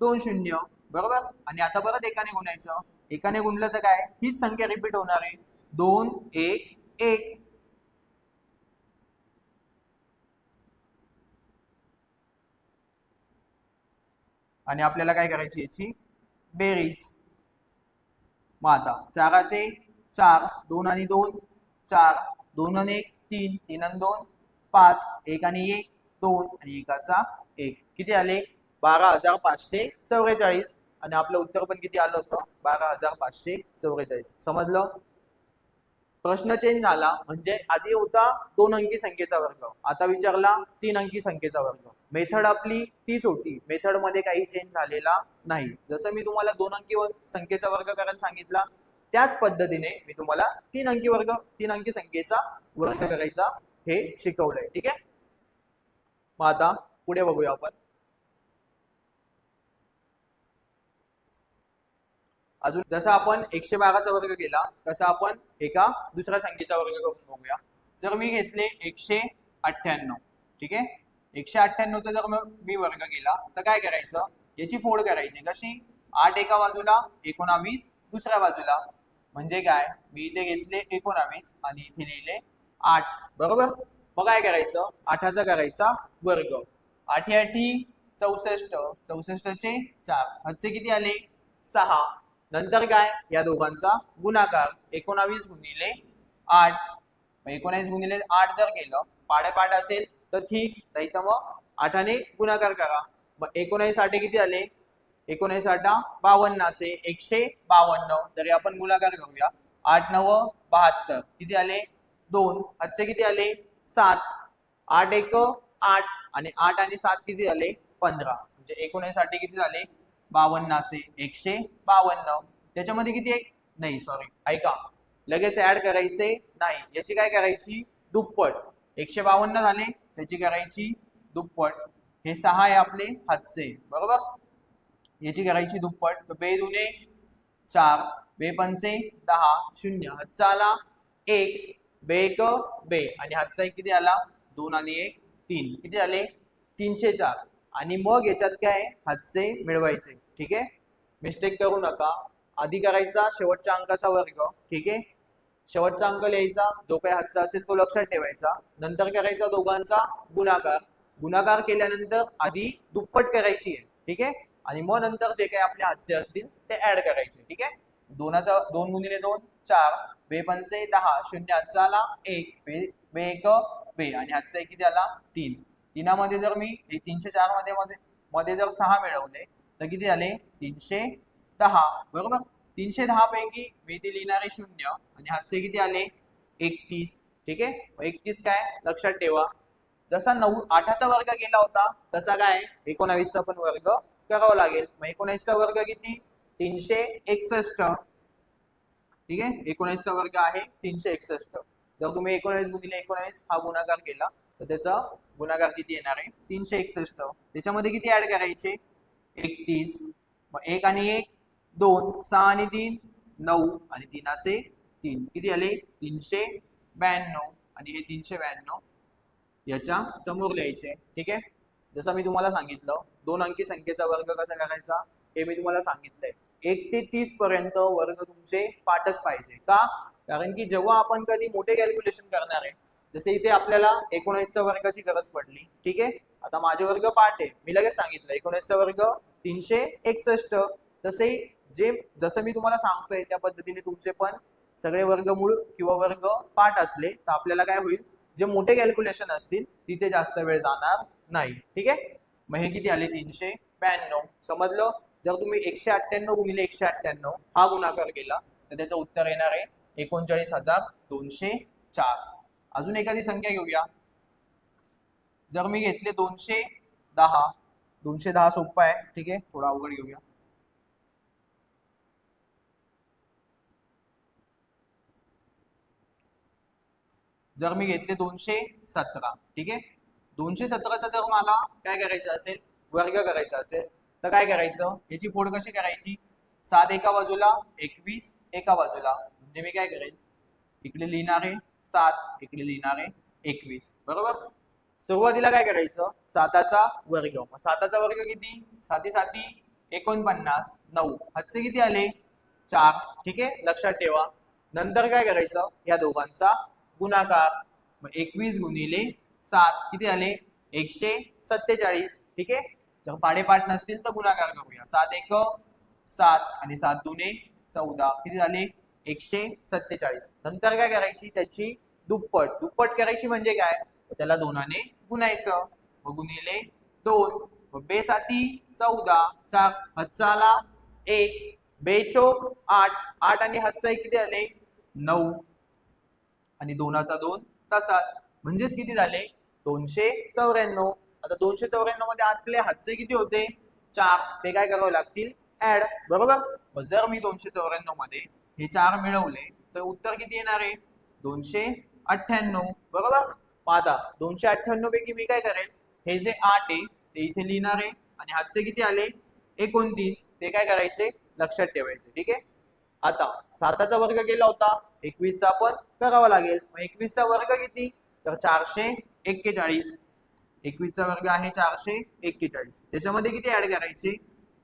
2 0. बरोबर. आणि आता परत एकाने गुणायचं. एकाने गुणलं तर काय हीच संख्या रिपीट होणार आहे 2 1 1. आणि आपल्याला काय करायची याची बेरीज. मग आता 4चे 4 2 आणि 2 4 2 आणि 1 3 3 आणि 2 5 1 आणि 1 2 आणि 1चा 1. किती आले 12,544. आणि आपलं उत्तर पण किती आलं होतं 12,544. समजलं. प्रश्न चेंज झाला म्हणजे आधी होता 2 अंकी संख्येचा वर्ग, आता विचारला 3 अंकी संख्येचा वर्ग. मेथड आपली तीच होती. मेथड मध्ये काही चेंज झालेला नाही. जसं मी तुम्हाला 2 अंकी संख्येचा वर्ग करायला सांगितला त्याच पद्धतीने मी तुम्हाला 3 अंकी संख्येचा वर्ग करायचा हे शिकवलंय. ठीक आहे. मग आता पुढे बघूया आपण. अजून जसं आपण 112चा वर्ग केला तसं आपण एका दुसऱ्या संख्येचा वर्ग करून बघूया. जर मी घेतले 198. ठीक आहे. 198चा जर मी वर्ग केला तर काय करायचं याची फोड करायची कशी 8 एका बाजूला 19 दुसऱ्या बाजूला. म्हणजे काय मी इथे घेतले 19 आणि इथे लिहिले 8. बरोबर. मग काय करायचं 8चा करायचा वर्ग. 8 8 64. 64चे 4. हातचे किती आले 6. नंतर काय या दोघांचा गुणाकार 19 गुणिले 8. 19 गुणिले 8 जर केलं पाड्यापाठ असेल तर ठीक, नाही तर मग 8ने गुणाकार करा. मग 19 8 किती आले 19 52 असे 152. तरी आपण गुणाकार करूया. 8 9 72 किती आले 2. हातचे किती आले 7. 8 1 8 आणि 8 आणि 7 किती झाले 15. म्हणजे 19 किती झाले 52 असे 152. त्याच्यामध्ये किती आहे नाही सॉरी ऐका लगेच ऍड करायचे नाही, याची काय करायची दुप्पट. 152 झाले त्याची करायची दुप्पट. हे 6 आहे आपले हातचे बरोबर, याची करायची दुप्पट. तर बे दुने 4 बे पंचे 10 0 हातचा आला 1 बे 1 बे आणि हातचा एक किती आला 2 आणि 1 3 किती आले 304. आणि मग याच्यात काय हातचे मिळवायचे. ठीक आहे, मिस्टेक करू नका. आधी करायचा शेवटच्या अंकाचा वर्ग. ठीक आहे, शेवटचा अंक लिहायचा जो काही हातचा असेल तो लक्षात ठेवायचा. नंतर करायचा दोघांचा गुणाकार. गुणाकार केल्यानंतर आधी दुप्पट करायची आहे. ठीक आहे, आणि मग नंतर जे काही आपले हातचे असतील ते ऍड करायचे. ठीक आहे, 2 गुणिले 2 4 बे पंचे 10 0 हातचा आला 1 बे 1 बे आणि हातचा एक किती आला 3. तीनामध्ये जर मी 304 मध्ये जर 6 मिळवले तर किती झाले 310 बरोबर. 310 पैकी मी ते लिहिणारे 0 आणि हातचे किती आले 31. ठीक आहे, 31 काय लक्षात ठेवा जसा 8चा वर्ग केला होता तसा काय 19चा पण वर्ग करावा लागेल. मग 19चा वर्ग किती 361. ठीक आहे, 19चा वर्ग आहे 361. जर तुम्ही 19 गुणिले 19 हा गुणाकार केला तर त्याचा गुणाकार किती येणार आहे 361. त्याच्यामध्ये किती ऍड करायचे 31. मग 1 आणि 1 2 6 आणि 3 9 आणि 3 3 किती आले 392 आणि हे 392 याच्या समोर लिहायचे. ठीक आहे, जसं मी तुम्हाला सांगितलं 2 अंकी संख्येचा वर्ग कसा करायचा हे मी तुम्हाला सांगितलंय. 1 ते 30 पर्यंत वर्ग तुमचे पाठच पाहिजे. का, कारण की जेव्हा आपण कधी मोठे कॅल्क्युलेशन करणार आहे जसे इथे आपल्याला 19चा वर्गाची गरज पडली. ठीक आहे, आता माझे वर्ग पाठ आहे मी लगेच सांगितलं 19चा वर्ग 361. तसे जसं मी तुम्हाला सांगतोय त्या पद्धतीने तुमचे पण सगळे वर्गमूळ किंवा वर्ग पाठ असले तर आपल्याला काय होईल जे मोठे कॅल्क्युलेशन असतील तिथे जास्त वेळ जाणार नाही. ठीक आहे, मग हे किती आले 392. समजलं. जर तुम्ही 198 गुणिले 198 हा गुणाकार केला तर त्याचं उत्तर येणार आहे 39,204. अजून एखादी संख्या घेऊया. जर मी घेतले 210 सोपं आहे. ठीक आहे, थोडा अवघड घेऊया. जर मी घेतले 217. ठीक आहे, 217चा जर मला काय करायचं असेल वर्ग करायचा असेल तर काय करायचं याची फोड कशी करायची 7 एका बाजूला 21 एका बाजूला. म्हणजे मी काय करेल इकडे लिहिणारे 7 इकडे लिहिणारे 21 बरोबर. सुरुवातीला काय करायचं 7चा वर्ग. मग 7चा वर्ग किती 7 7 49 9 हातचे किती आले 4. ठीक आहे, लक्षात ठेवा. नंतर काय करायचं या दोघांचा गुणाकार. मग 21 गुणिले 7 किती आले 147. ठीक आहे, जर पाडेपाठ नसतील तर गुणाकार करूया. 7 1 7 आणि 7 2 14 किती झाले 147. नंतर काय करायची त्याची दुप्पट. दुप्पट करायची म्हणजे काय त्याला 2ने गुणायचं. मग गुणिले 2 बे 7 14 4 हातचा आला 1 बेचोक 8 8 आणि हातचा एक किती आले 9 आणि 2चा 2 तसाच. म्हणजेच किती झाले 294. आता 294 मध्ये आपले हातचे किती होते 4 ते काय करावे लागतील ऍड बरोबर. मग जर मी 294 मध्ये हे 4 मिळवले तर उत्तर किती येणार आहे 298 बरोबर. आता 298 पैकी मी काय करेल हे जे 8 आहे ते इथे लिहिणार आहे आणि हातचे किती आले 29 ते काय करायचे लक्षात ठेवायचे. ठीक आहे, आता 7चा वर्ग केला होता 21चा पण करावा लागेल. मग 21चा वर्ग किती तर 441. 21चा वर्ग आहे 441. त्याच्यामध्ये किती ऍड करायचे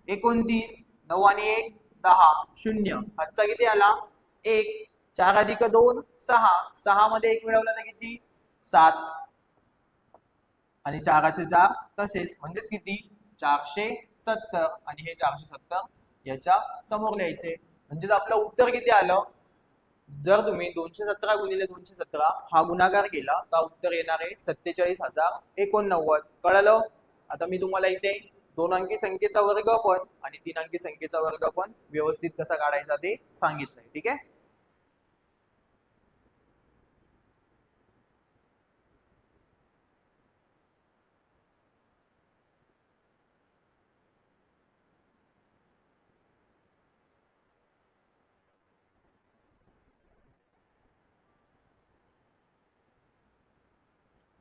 29 9 आणि 1 10 0 हातचा किती आला 1 4 अधिक 2 6 6 मध्ये 1 मिळवला तर किती 7 आणि 4चे 4 तसेच. म्हणजेच किती 470 आणि हे 470 याच्या समोर लिहायचे. म्हणजेच आपलं उत्तर किती आलं जर तुम्ही 217 गुणिले 217 हा गुणाकार केला तर उत्तर येणार आहे 47,089. कळलं. आता मी तुम्हाला इथे दोन अंकी संख्येचा वर्ग पण आणि तीन अंकी संख्येचा वर्ग पण व्यवस्थित कसा काढायचा ते सांगितलंय. ठीक आहे.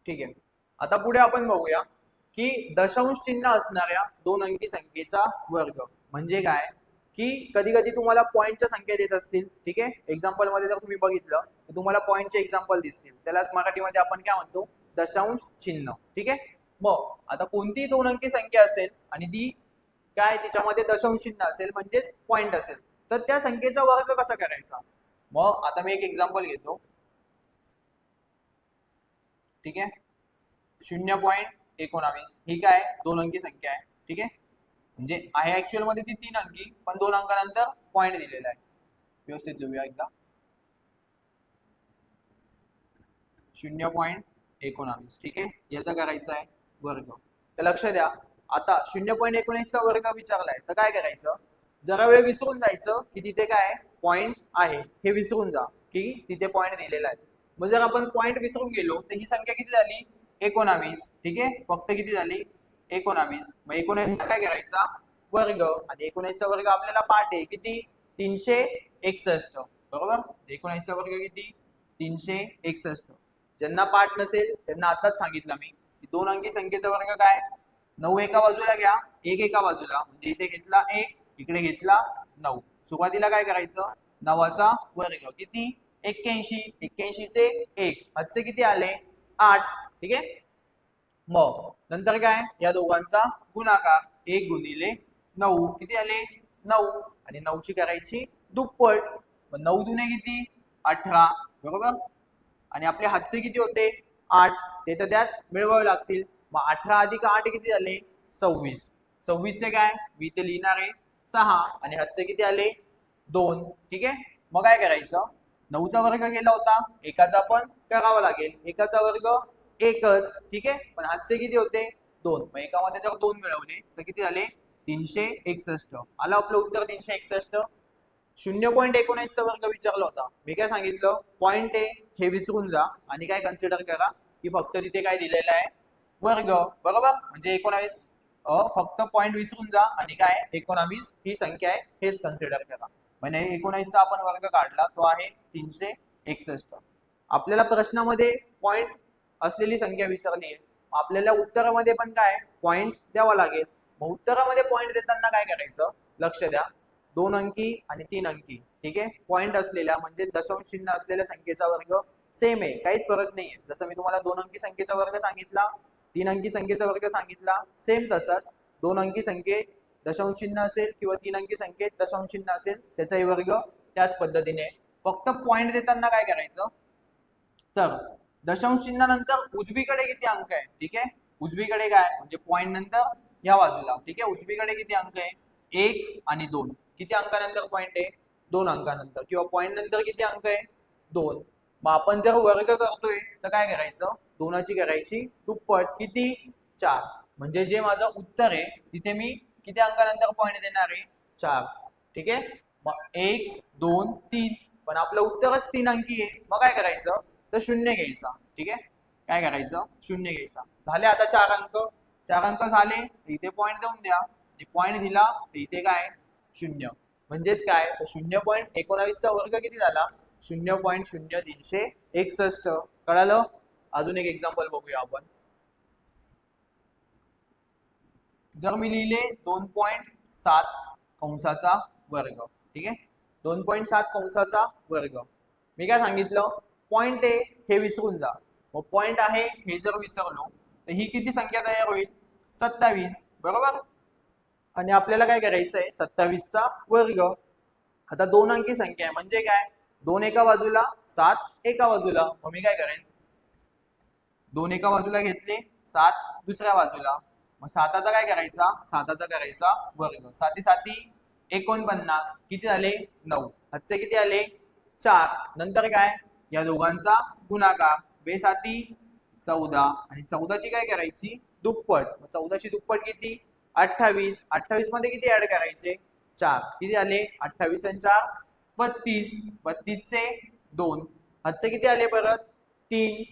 ठीक आहे. आता पुढे आपण बघूया की दशांश चिन्ह असणाऱ्या दोन अंकी संख्येचा वर्ग म्हणजे काय, की कधी कधी तुम्हाला पॉईंटच्या संख्या देत असतील. ठीक आहे. एक्झाम्पल मध्ये जर तुम्ही बघितलं तर तुम्हाला पॉईंटचे एक्झाम्पल दिसतील, त्यालाच मराठीमध्ये आपण काय म्हणतो, दशांश चिन्ह. ठीक आहे. मग आता कोणतीही दोन अंकी संख्या असेल आणि ती काय तिच्यामध्ये दशांश चिन्ह असेल म्हणजेच पॉईंट असेल, तर त्या संख्येचा वर्ग कसा करायचा. मग आता मी एक एक्झाम्पल घेतो. ठीक आहे. 0.19 ही काय दोन अंकी संख्या आहे. ठीक आहे. म्हणजे आहे ऍक्च्युअल मध्ये ती तीन अंकी, पण दोन अंकानंतर पॉईंट दिलेला आहे. व्यवस्थित लिहूया एकदा. 0.19. ठीक आहे. याचा करायचा आहे वर्ग. तर लक्ष द्या, आता 0.19 चा वर्ग विचारलाय तर काय करायचं, जरा वेळ विसरून जायचं की तिथे काय पॉईंट आहे हे विसरून जा की तिथे पॉईंट दिलेला आहे. मग जर आपण पॉईंट विसरून गेलो तर ही संख्या किती झाली, 19. ठीक आहे. फक्त किती झाली, 19. मग 19 काय करायचा वर्ग, आणि 19 चा वर्ग आपल्याला पाठ आहे किती, 361. बरोबर. 19 चा वर्ग किती, 361. ज्यांना पाठ नसेल त्यांना आताच सांगितलं मी की दोन अंकी संख्येचा वर्ग काय, 9 एका बाजूला घ्या, 1 एका बाजूला, म्हणजे इथे घेतला 1, इकडे घेतला 9. सुरुवातीला काय करायचं, 9चा वर्ग किती, 81. 81 चे 1, हातचे किती आले 8. ठीक आहे. मग नंतर काय, या दोघांचा गुणाकार, 1 गुणिले 9 किती आले 9, आणि 9 ची करायची दुप्पट. मग 9 दुने किती 18. बरोबर. आणि आपले हातचे किती होते 8, ते तर त्यात मिळवावे लागतील. मग 18 अधिक 8 किती झाले 26. 26 चे काय मी इथे लिहिणार आहे 6, आणि हातचे किती आले 2. ठीक आहे. मग काय करायचं, 9चा वर्ग केला होता, एकाचा पण करावा लागेल, एकाचा वर्ग एकच. ठीक आहे. पण हातचे किती होते 2, मग एकामध्ये जर 2 मिळवले तर किती झाले 361. आलं आपलं उत्तर 361. 0.19 चा वर्ग विचारला होता, मी काय सांगितलं, पॉईंट आहे हे विसरून जा आणि काय कन्सिडर करा की फक्त तिथे काय दिलेलं आहे वर्ग. बरोबर. म्हणजे 19 फक्त पॉईंट विसरून जा आणि काय 19 ही संख्या आहे हेच कन्सिडर करा. म्हणजे 19 चा आपण वर्ग काढला तो आहे 361. आपल्याला प्रश्नामध्ये पॉईंट असलेली संख्या विचारली आहे, आपल्याला उत्तरामध्ये पण काय पॉईंट द्यावा लागेल. मग उत्तरामध्ये पॉईंट देताना काय करायचं, लक्ष द्या, दोन अंकी आणि तीन अंकी. ठीक आहे. पॉईंट असलेल्या म्हणजे दशांश चिन्ह असलेल्या संख्येचा वर्ग सेम आहे, काहीच फरक नाहीये. जसं मी तुम्हाला दोन अंकी संख्येचा वर्ग सांगितला, तीन अंकी संख्येचा वर्ग सांगितला, सेम तसाच दोन अंकी संख्येत दशांश चिन्ह असेल किंवा तीन अंकी संख्येत दशांश चिन्ह असेल त्याचाही वर्ग त्याच पद्धतीने. फक्त पॉईंट देताना काय करायचं, तर दशांश चिन्हानंतर उजवीकडे किती अंक आहे. ठीक आहे. उजवीकडे काय म्हणजे पॉईंट नंतर या बाजूला. ठीक आहे. उजवीकडे किती अंक आहे 1 आणि 2. किती अंकानंतर पॉईंट आहे 2 अंकानंतर, किंवा पॉईंट नंतर किती अंक आहे 2. मग आपण जर वर्ग करतोय तर काय करायचं, दोनाची करायची दुप्पट किती 4. म्हणजे जे माझं उत्तर आहे तिथे मी किती अंकानंतर पॉईंट देणार आहे 4. ठीक आहे. मग 1 2 3, पण आपलं उत्तरच 3 अंकी आहे, मग काय करायचं तर 0 घ्यायचा. ठीक आहे. काय करायचं 0 घ्यायचा. झाले आता 4 अंक. 4 अंक झाले इथे पॉईंट देऊन द्या, पॉईंट दिला तर इथे काय 0. म्हणजेच काय 0.19 चा वर्ग किती झाला 0.0361. कळालं. अजून एक एक्झाम्पल बघूया आपण. जर मी लिहिले 2.7 कंसाचा वर्ग. ठीक आहे. 2.7 कंसाचा वर्ग. मी काय सांगितलं, पॉईंट आहे हे विसरून जा. मग पॉईंट आहे हे जर विसरलो तर ही किती संख्या तयार होईल 27. बरोबर. आणि आपल्याला काय करायचं आहे 27 चा वर्ग. आता दोन अंकी संख्या आहे म्हणजे काय, 2 एका बाजूला 7 एका बाजूला. मग मी काय करेन, 2 एका बाजूला घेतले 7 दुसऱ्या बाजूला. मग 7चा काय करायचा 7चा करायचा वर्ग. 7 7 49. किती झाले 9. हातचे किती आले 4. नंतर काय या दोघांचा गुणाकार, 2 7 14, आणि 14ची काय करायची दुप्पट. मग 14ची दुप्पट किती 28. 28 मध्ये किती ऍड करायचे? 4. किती आले? 28 आणि 4 32. 32 चे 2. हातचे किती आले परत? 3.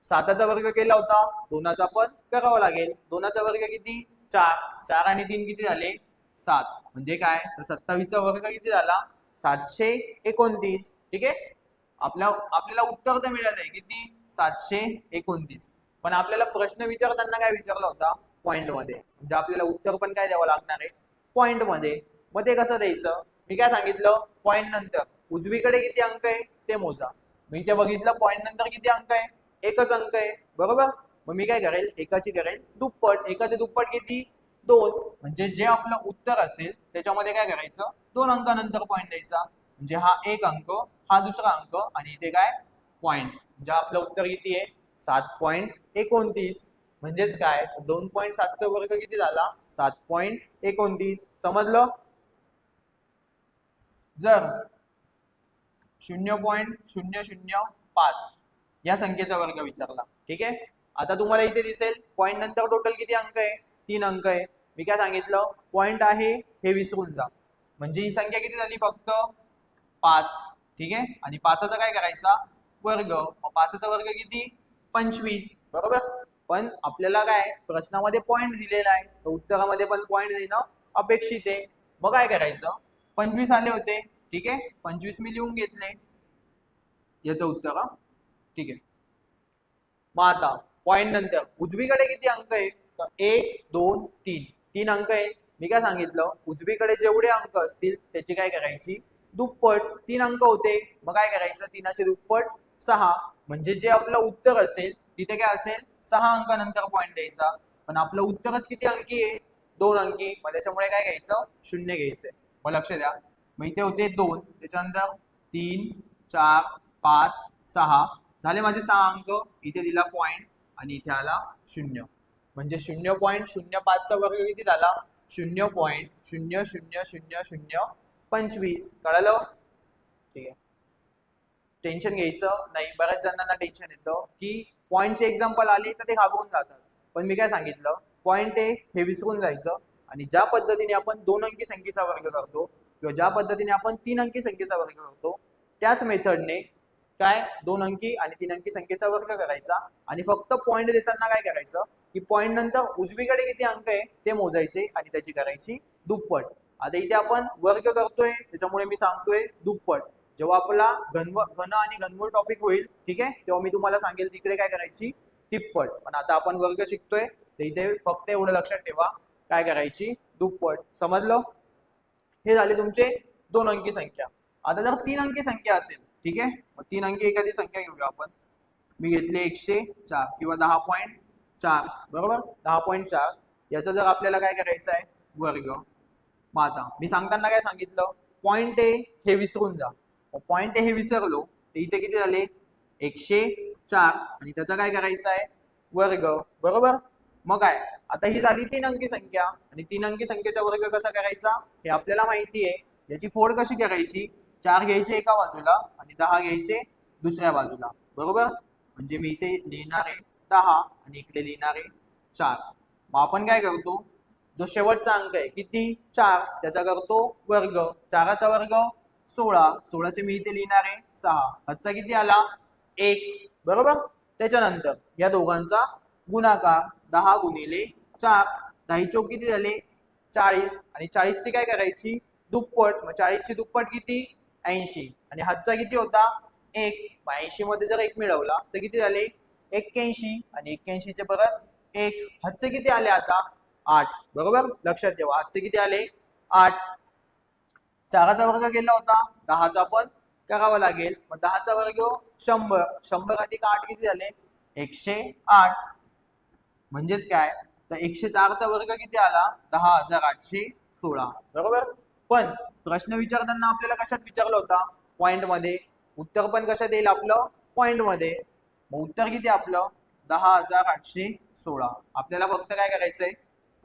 7चा वर्ग केला होता, 2चा पण करावा लागेल. 2चा वर्ग किती? 4. 4 आणि 3 किती झाले? 7. म्हणजे काय? तर 27चा वर्ग किती झाला? 729. ठीक आहे. आपल्याला उत्तर तर मिळालं आहे किती? 729. पण आपल्याला प्रश्न विचारताना काय विचारला होता? पॉइंट मध्ये. म्हणजे आपल्याला उत्तर पण काय द्यावं लागणार आहे? पॉइंट मध्ये. मग ते कसं द्यायचं? मी काय सांगितलं? पॉइंट नंतर उजवीकडे किती अंक आहे ते मोजा. मी इथे बघितलं पॉइंट नंतर किती अंक आहे? एकच अंक आहे, बरोबर. मग मी काय करेल? एकाची करेल दुप्पट. एकाचे दुप्पट किती? 2. म्हणजे जे आपलं उत्तर असेल त्याच्यामध्ये काय करायचं? 2 अंकानंतर पॉइंट द्यायचा. म्हणजे हा एक अंक, हा दुसरा अंक आणि इथे काय? पॉइंट. म्हणजे आपलं उत्तर किती आहे? 7.29. म्हणजेच काय? 2.7चा वर्ग किती झाला? 7.29. समजलं? जर 0.005 या संख्येचा वर्ग विचारला, ठीक आहे. आता तुम्हाला इथे दिसेल पॉइंट नंतर टोटल किती अंक आहे? 3 अंक आहे. मी काय सांगितलं? पॉइंट आहे हे विसरून जा. म्हणजे ही संख्या किती झाली? फक्त 5. ठीक आहे. आणि 5चा काय करायचा? वर्ग. मग 5चा वर्ग किती? 25. बरोबर. पण आपल्याला काय प्रश्नामध्ये पॉइंट दिलेला आहे, तर उत्तरामध्ये पण पॉइंट देणं अपेक्षित आहे. मग काय करायचं? 25 आले होते, ठीक आहे. 25 मी लिहून घेतले याचं उत्तर. ठीक आहे. मग आता पॉइंट नंतर उजवीकडे किती अंक आहे? तर 1 2 3. 3 अंक आहे. मी काय सांगितलं? उजवीकडे जेवढे अंक असतील त्याची काय करायची? दुप्पट. 3 अंक होते, मग काय करायचं? 3चे दुप्पट 6. म्हणजे जे आपलं उत्तर असेल तिथे काय असेल? 6 अंकानंतर पॉइंट द्यायचा. पण आपलं उत्तरच किती अंकी आहे? 2 अंकी. मग त्याच्यामुळे काय घ्यायचं? 0 घ्यायचंय. मग लक्ष द्या. मग इथे होते 2, त्याच्यानंतर 3 4 5 6 झाले माझे 6 अंक. इथे दिला पॉइंट आणि इथे आला 0. म्हणजे 0.05चा वर्ग किती झाला? 0.00025. कळलं? ठीक आहे. टेन्शन घ्यायचं नाही. बऱ्याच जणांना टेन्शन येतं की पॉइंटचे एक्झाम्पल आले तर ते घाबरून जातात. पण मी काय सांगितलं? पॉइंट आहे हे विसरून जायचं आणि ज्या पद्धतीने आपण 2 अंकी संख्येचा वर्ग करतो किंवा ज्या पद्धतीने आपण 3 अंकी संख्येचा वर्ग करतो त्याच मेथडने काय 2 अंकी आणि 3 अंकी संख्येचा वर्ग करायचा. आणि फक्त पॉइंट देताना काय करायचं की पॉइंट नंतर उजवीकडे किती अंक आहे ते मोजायचे आणि त्याची करायची दुप्पट. आता इथे आपण वर्ग करतोय त्याच्यामुळे मी सांगतोय दुप्पट. जेव्हा आपला घन आणि घनमूळ टॉपिक होईल, ठीक आहे, तेव्हा मी तुम्हाला सांगेल तिकडे काय करायची? तिप्पट. पण आता आपण वर्ग शिकतोय तर इथे फक्त एवढं लक्षात ठेवा काय करायची? दुप्पट. समजलं? हे झाले तुमचे 2 अंकी संख्या. आता जर 3 अंकी संख्या असेल, ठीक आहे, मग 3 अंकी एखादी संख्या घेऊया आपण. मी घेतले 104 किंवा 10.4. बरोबर. 10.4 याचा जर आपल्याला काय करायचं आहे? वर्ग. मग आता मी सांगताना काय सांगितलं? पॉइंट आहे हे विसरून जा. पॉइंट आहे हे विसरलो तर इथे किती झाले? 104 आणि त्याचा काय करायचं आहे? वर्ग. बरोबर. मग काय? आता ही झाली 3 अंकी संख्या आणि 3 अंकी संख्येचा वर्ग कसा करायचा हे आपल्याला माहिती आहे. याची फोड कशी करायची? 4 घ्यायचे एका बाजूला आणि 10 घ्यायचे दुसऱ्या बाजूला. बरोबर. म्हणजे मी इथे लिहिणार आहे 10 आणि इकडे लिहिणार आहे 4. मग आपण काय करतो? जो शेवटचा अंक आहे किती? 4, त्याचा करतो वर्ग. 4चा वर्ग 16. 16चे मी इथे लिहिणार आहे 6. हातचा किती आला? 1. बरोबर. त्याच्यानंतर या दोघांचा गुणाकार 10 गुणिले 4. 10 चौक किती झाले? 40. आणि 40ची काय करायची? दुप्पट. मग 40ची दुप्पट किती? 80. आणि हातचा किती होता? 1. 80 मध्ये जर 1 मिळवला तर किती झाले? 81. आणि 81चे परत 1. हातचे किती आले आता? 8. बरोबर. लक्षात ठेवा हातचे किती आले? 8. 4चा वर्ग केला होता, 10चा पण करावा लागेल. मग 10चा वर्ग 100. 100 अधिक 8 किती झाले? 108. म्हणजेच काय? तर 104चा वर्ग किती आला? 10,816. बरोबर. पण प्रश्न विचारताना आपल्याला कशात विचारलं होता? पॉइंट मध्ये. उत्तर पण कशात येईल आपलं? पॉइंट मध्ये. मग उत्तर किती आपलं? 10,816. आपल्याला फक्त काय करायचंय?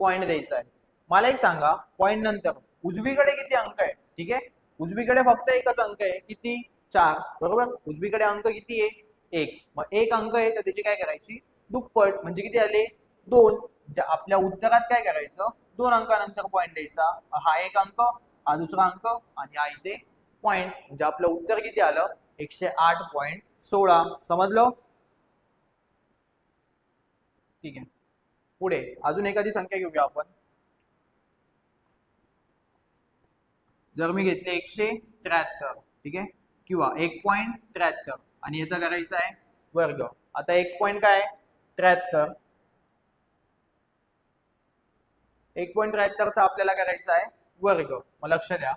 पॉइंट द्यायचा आहे. मला एक सांगा, पॉइंट नंतर उजवीकडे किती अंक आहे? ठीक आहे. उजवीकडे फक्त एकच अंक आहे. किती? 4. बरोबर. उजवीकडे अंक किती आहे? 1. मग 1 अंक आहे तर त्याची काय करायची? दुप्पट. म्हणजे किती आले? 2. म्हणजे आपल्या उत्तरात काय करायचं, 2 अंकानंतर पॉईंट द्यायचा. हा एक अंक, हा दुसरा अंक आणि हा इथे पॉईंट. म्हणजे आपलं उत्तर किती आलं, 108.16. समजलं? ठीक आहे. पुढे अजून एखादी संख्या घेऊया आपण. जर मी घेतले 173, ठीक आहे, किंवा 1.73 आणि याचा करायचा आहे वर्ग. आता 1.73 1.73चा आपल्याला करायचा आहे वर्ग. मग लक्ष द्या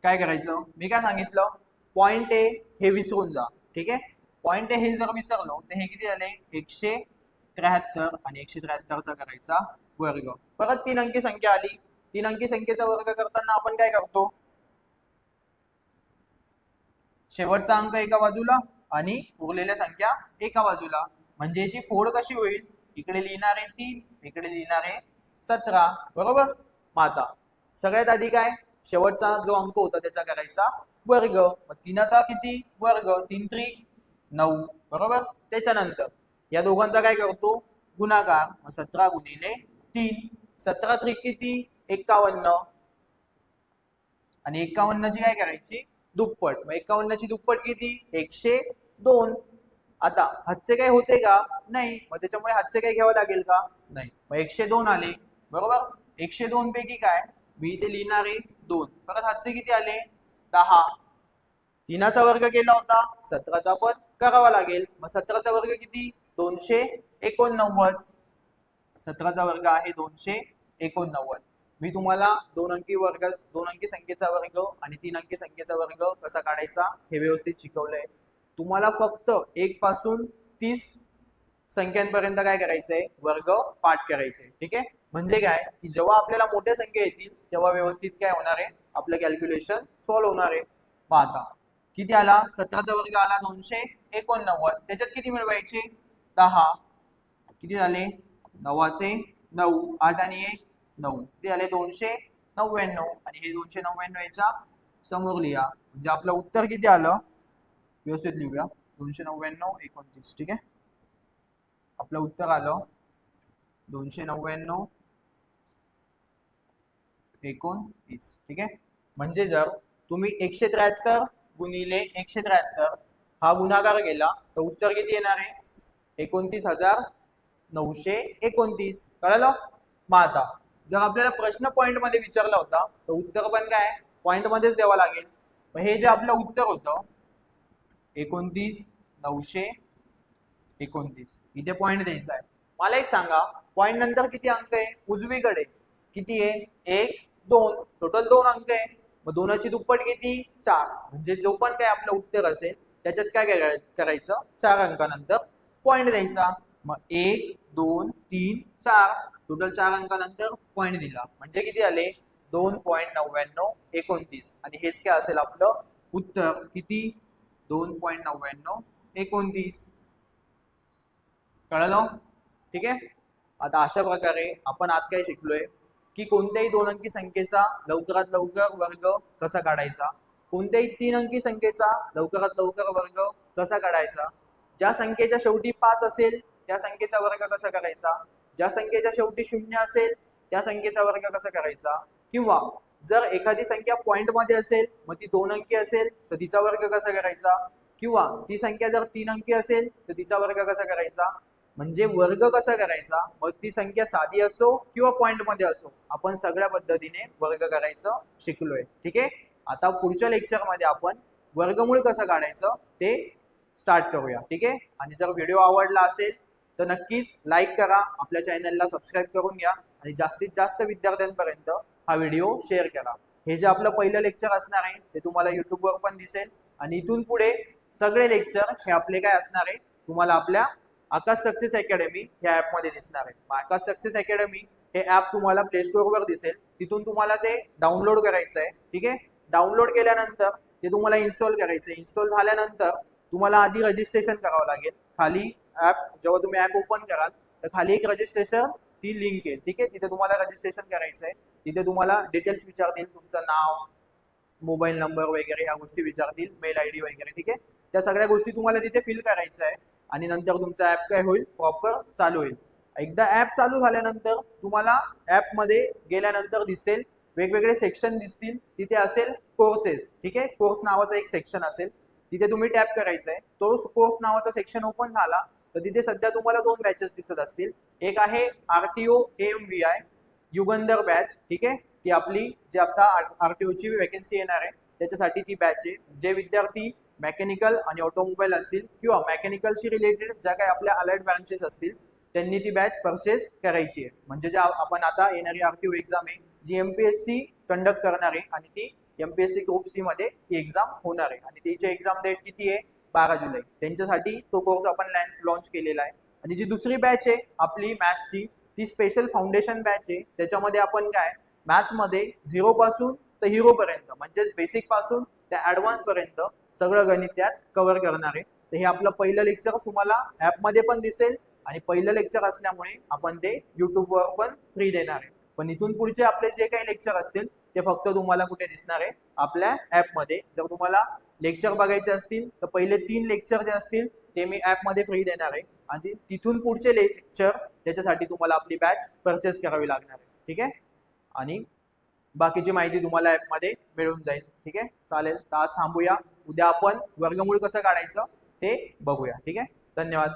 काय करायचं, मी काय सांगितलं, पॉइंट ए हे विसरून जा. ठीक आहे, पॉइंट ए हे जर विसरलो तर हे किती झाले, 173 आणि 173चा करायचा वर्ग. परत 3 अंकी संख्या आली. 3 अंकी संख्येचा वर्ग करताना आपण काय करतो, शेवटचा अंक एका बाजूला आणि उरलेल्या संख्या एका बाजूला. म्हणजे याची फोड कशी होईल, इकडे लिहिणार आहे 3, इकडे लिहिणार आहे 17. बरोबर. मग आता सगळ्यात आधी काय, शेवटचा जो अंक होता त्याचा करायचा वर्ग. मग 3चा किती वर्ग, 3 त्रिक 9. बरोबर. त्याच्यानंतर या दोघांचा काय करतो, गुणाकार. मग 17 गुणिले 3, 17 त्रिक किती 51 आणि 51ची काय करायची दुप्पट. मग 51ची दुप्पट किती, 102. आता हातचे काय होते का, नाही. मग त्याच्यामुळे हातचे काय घ्यावं लागेल का, नाही. मग 102 आले. बरोबर. 102 पैकी काय, मी इथे लिहिणार आहे 2. परत हातचे किती आले, 10. 3चा वर्ग केला होता, 17चा पण करावा लागेल. मग 17चा वर्ग किती, 289. 17चा वर्ग आहे 289. मी तुम्हाला 2 अंकी संख्येचा वर्ग आणि 3 अंकी संख्येचा वर्ग कसा काढायचा हे व्यवस्थित शिकवलंय. तुम्हाला फक्त 1 पासून 30 संख्यांपर्यंत काय करायचंय, वर्ग पाठ करायचे. ठीक आहे. म्हणजे काय की जेव्हा आपल्याला मोठ्या संख्या येतील तेव्हा व्यवस्थित काय होणार आहे, आपलं कॅल्क्युलेशन सॉल्व्ह होणार आहे. मग आता किती आला, 17चा वर्ग आला 289. त्याच्यात किती मिळवायचे, 10. किती झाले, 9चे 9, 8 आणि 1 9, ते आले 299. आणि हे 299 याच्या समोर लिहा. म्हणजे आपलं उत्तर किती आलं, व्यवस्थित लिहूया, 299 29. ठीक आहे, आपलं उत्तर आलं 299 29. ठीक आहे. म्हणजे जर तुम्ही 173 गुणिले 173 हा गुणाकार केला तर उत्तर किती येणार आहे, 29,929. कळलं? मग आता जर आपल्याला प्रश्न पॉइंट मध्ये विचारला होता तर उत्तर पण काय पॉइंट मध्येच द्यावं लागेल. मग हे जे आपलं उत्तर होतं 29,929, इथे पॉइंट द्यायचा आहे. मला एक सांगा, पॉइंट नंतर किती अंक आहे, उजवीकडे किती आहे, 1 2, टोटल 2 अंक आहे. मग 2ची दुप्पट किती, 4. म्हणजे जो पण काय आपलं उत्तर असेल त्याच्यात काय करायचं, 4 अंकानंतर पॉइंट द्यायचा. मग 1 2 3 4, टोटल 4 अंकानंतर पॉइंट दिला. म्हणजे किती आले, 2.9929. आणि हेच काय असेल आपलं उत्तर, किती, 2.9929. कळलं? ठीक आहे. आता अशा प्रकारे आपण आज काय शिकलोय की कोणत्याही 2 अंकी संख्येचा लवकरात लवकर वर्ग कसा काढायचा, कोणत्याही 3 अंकी संख्येचा लवकरात लवकर वर्ग कसा काढायचा, ज्या संख्येच्या शेवटी 5 असेल त्या संख्येचा वर्ग कसा करायचा, ज्या संख्येच्या शेवटी 0 असेल त्या संख्येचा वर्ग कसा करायचा, किंवा जर एखादी संख्या पॉइंट मध्ये असेल मग ती 2 अंकी असेल तर तिचा वर्ग कसा करायचा, किंवा ती संख्या जर 3 अंकी असेल तर तिचा वर्ग कसा करायचा. म्हणजे वर्ग कसा करायचा, मग ती संख्या साधी असो किंवा पॉइंट मध्ये असो, आपण सगळ्या पद्धतीने वर्ग करायचं शिकलोय. ठीक आहे. आता पुढच्या लेक्चर मध्ये आपण वर्गमूळ कसं काढायचं ते स्टार्ट करूया. ठीक आहे. आणि जर व्हिडिओ आवडला असेल तर नक्कीच लाईक करा, आपल्या चॅनलला सबस्क्राईब करून घ्या आणि जास्तीत जास्त विद्यार्थ्यांपर्यंत हा व्हिडिओ शेअर करा. हे जे आपलं पहिलं लेक्चर असणार आहे ते तुम्हाला युट्यूबवर पण दिसेल आणि इथून पुढे सगळे लेक्चर हे आपले काय असणार आहे, तुम्हाला आपल्या आकाश सक्सेस अकॅडमी या ऍप मध्ये दिसणार आहे. आकाश सक्सेस अकॅडमी हे ऍप तुम्हाला प्ले स्टोर वर दिसेल, तिथून तुम्हाला ते डाउनलोड करायचं आहे. ठीक आहे. डाउनलोड केल्यानंतर ते तुम्हाला इन्स्टॉल करायचं आहे. इन्स्टॉल झाल्यानंतर तुम्हाला आधी रजिस्ट्रेशन करावं लागेल. खाली ऍप जेव्हा तुम्ही ऍप ओपन कराल तर खाली एक रजिस्ट्रेशन ती लिंक आहे. ठीक आहे. तिथे तुम्हाला रजिस्ट्रेशन करायचं आहे. तिथे तुम्हाला डिटेल्स विचारतील, तुमचं नाव, मोबाईल नंबर वगैरे ह्या गोष्टी विचारतील, मेल आयडी वगैरे. ठीक आहे. त्या सगळ्या गोष्टी तुम्हाला तिथे फिल करायच्या आहे आणि नंतर तुमचा ऍप काय होईल, प्रॉपर चालू होईल. एकदा ऍप चालू झाल्यानंतर तुम्हाला ऍपमध्ये गेल्यानंतर दिसतील वेगवेगळे सेक्शन दिसतील. तिथे असेल कोर्सेस. ठीक आहे, कोर्स नावाचा एक सेक्शन असेल, तिथे तुम्ही टॅप करायचं आहे. तो कोर्स नावाचा सेक्शन ओपन झाला तर तिथे सध्या तुम्हाला 2 बॅचेस दिसत असतील. एक आहे आरटीओ AMVI युगंधर बॅच. ठीक आहे, ती आपली जी आता आरटीओची वॅकन्सी येणार आहे त्याच्यासाठी ती बॅच आहे. जे विद्यार्थी मेकॅनिकल आणि ऑटोमोबाईल असतील किंवा मेकॅनिकलशी रिलेटेड ज्या काही आपल्या अलाइड ब्रांचेस असतील त्यांनी ती बॅच परचेस करायची आहे. म्हणजे ज्या आपण आता येणारी आरटीओ एक्झाम आहे जी MPSC कंडक्ट करणार आहे आणि ती MPSC ग्रुप सी मध्ये ती एक्झाम होणार आहे आणि त्याची एक्झाम डेट किती आहे 12 जुलै. त्यांच्यासाठी तो कोर्स आपण लॉन्च केलेला आहे. आणि जी दुसरी बॅच आहे आपली मॅथ्सची ती स्पेशल फाउंडेशन बॅच आहे. त्याच्यामध्ये आपण काय मॅथ्समध्ये 0 पासून तर हिरो पर्यंत म्हणजेच बेसिक पासून ते ऍडव्हान्स पर्यंत सगळं गणित त्यात कव्हर करणार आहे. तर हे आपलं पहिलं लेक्चर तुम्हाला ऍपमध्ये पण दिसेल आणि पहिलं लेक्चर असल्यामुळे आपण ते युट्यूबवर पण फ्री देणार आहे. पण इथून पुढचे आपले जे काही लेक्चर असतील ते फक्त तुम्हाला कुठे दिसणार आहे आपल्या ऍपमध्ये. जर तुम्हाला लेक्चर बघायचे असतील तर पहिले 3 लेक्चर जे असतील ते मी ऍपमध्ये फ्री देणार आहे आणि तिथून पुढचे लेक्चर त्याच्यासाठी तुम्हाला आपली बॅच परचेस करावी लागणार आहे. ठीक आहे, आणि बाकीची माहिती तुम्हाला ऍपमध्ये मिळून जाईल. ठीक आहे, चालेल. तर आज थांबूया. उद्या आपण वर्गमूळ कसं काढायचं ते बघूया. ठीक आहे, धन्यवाद.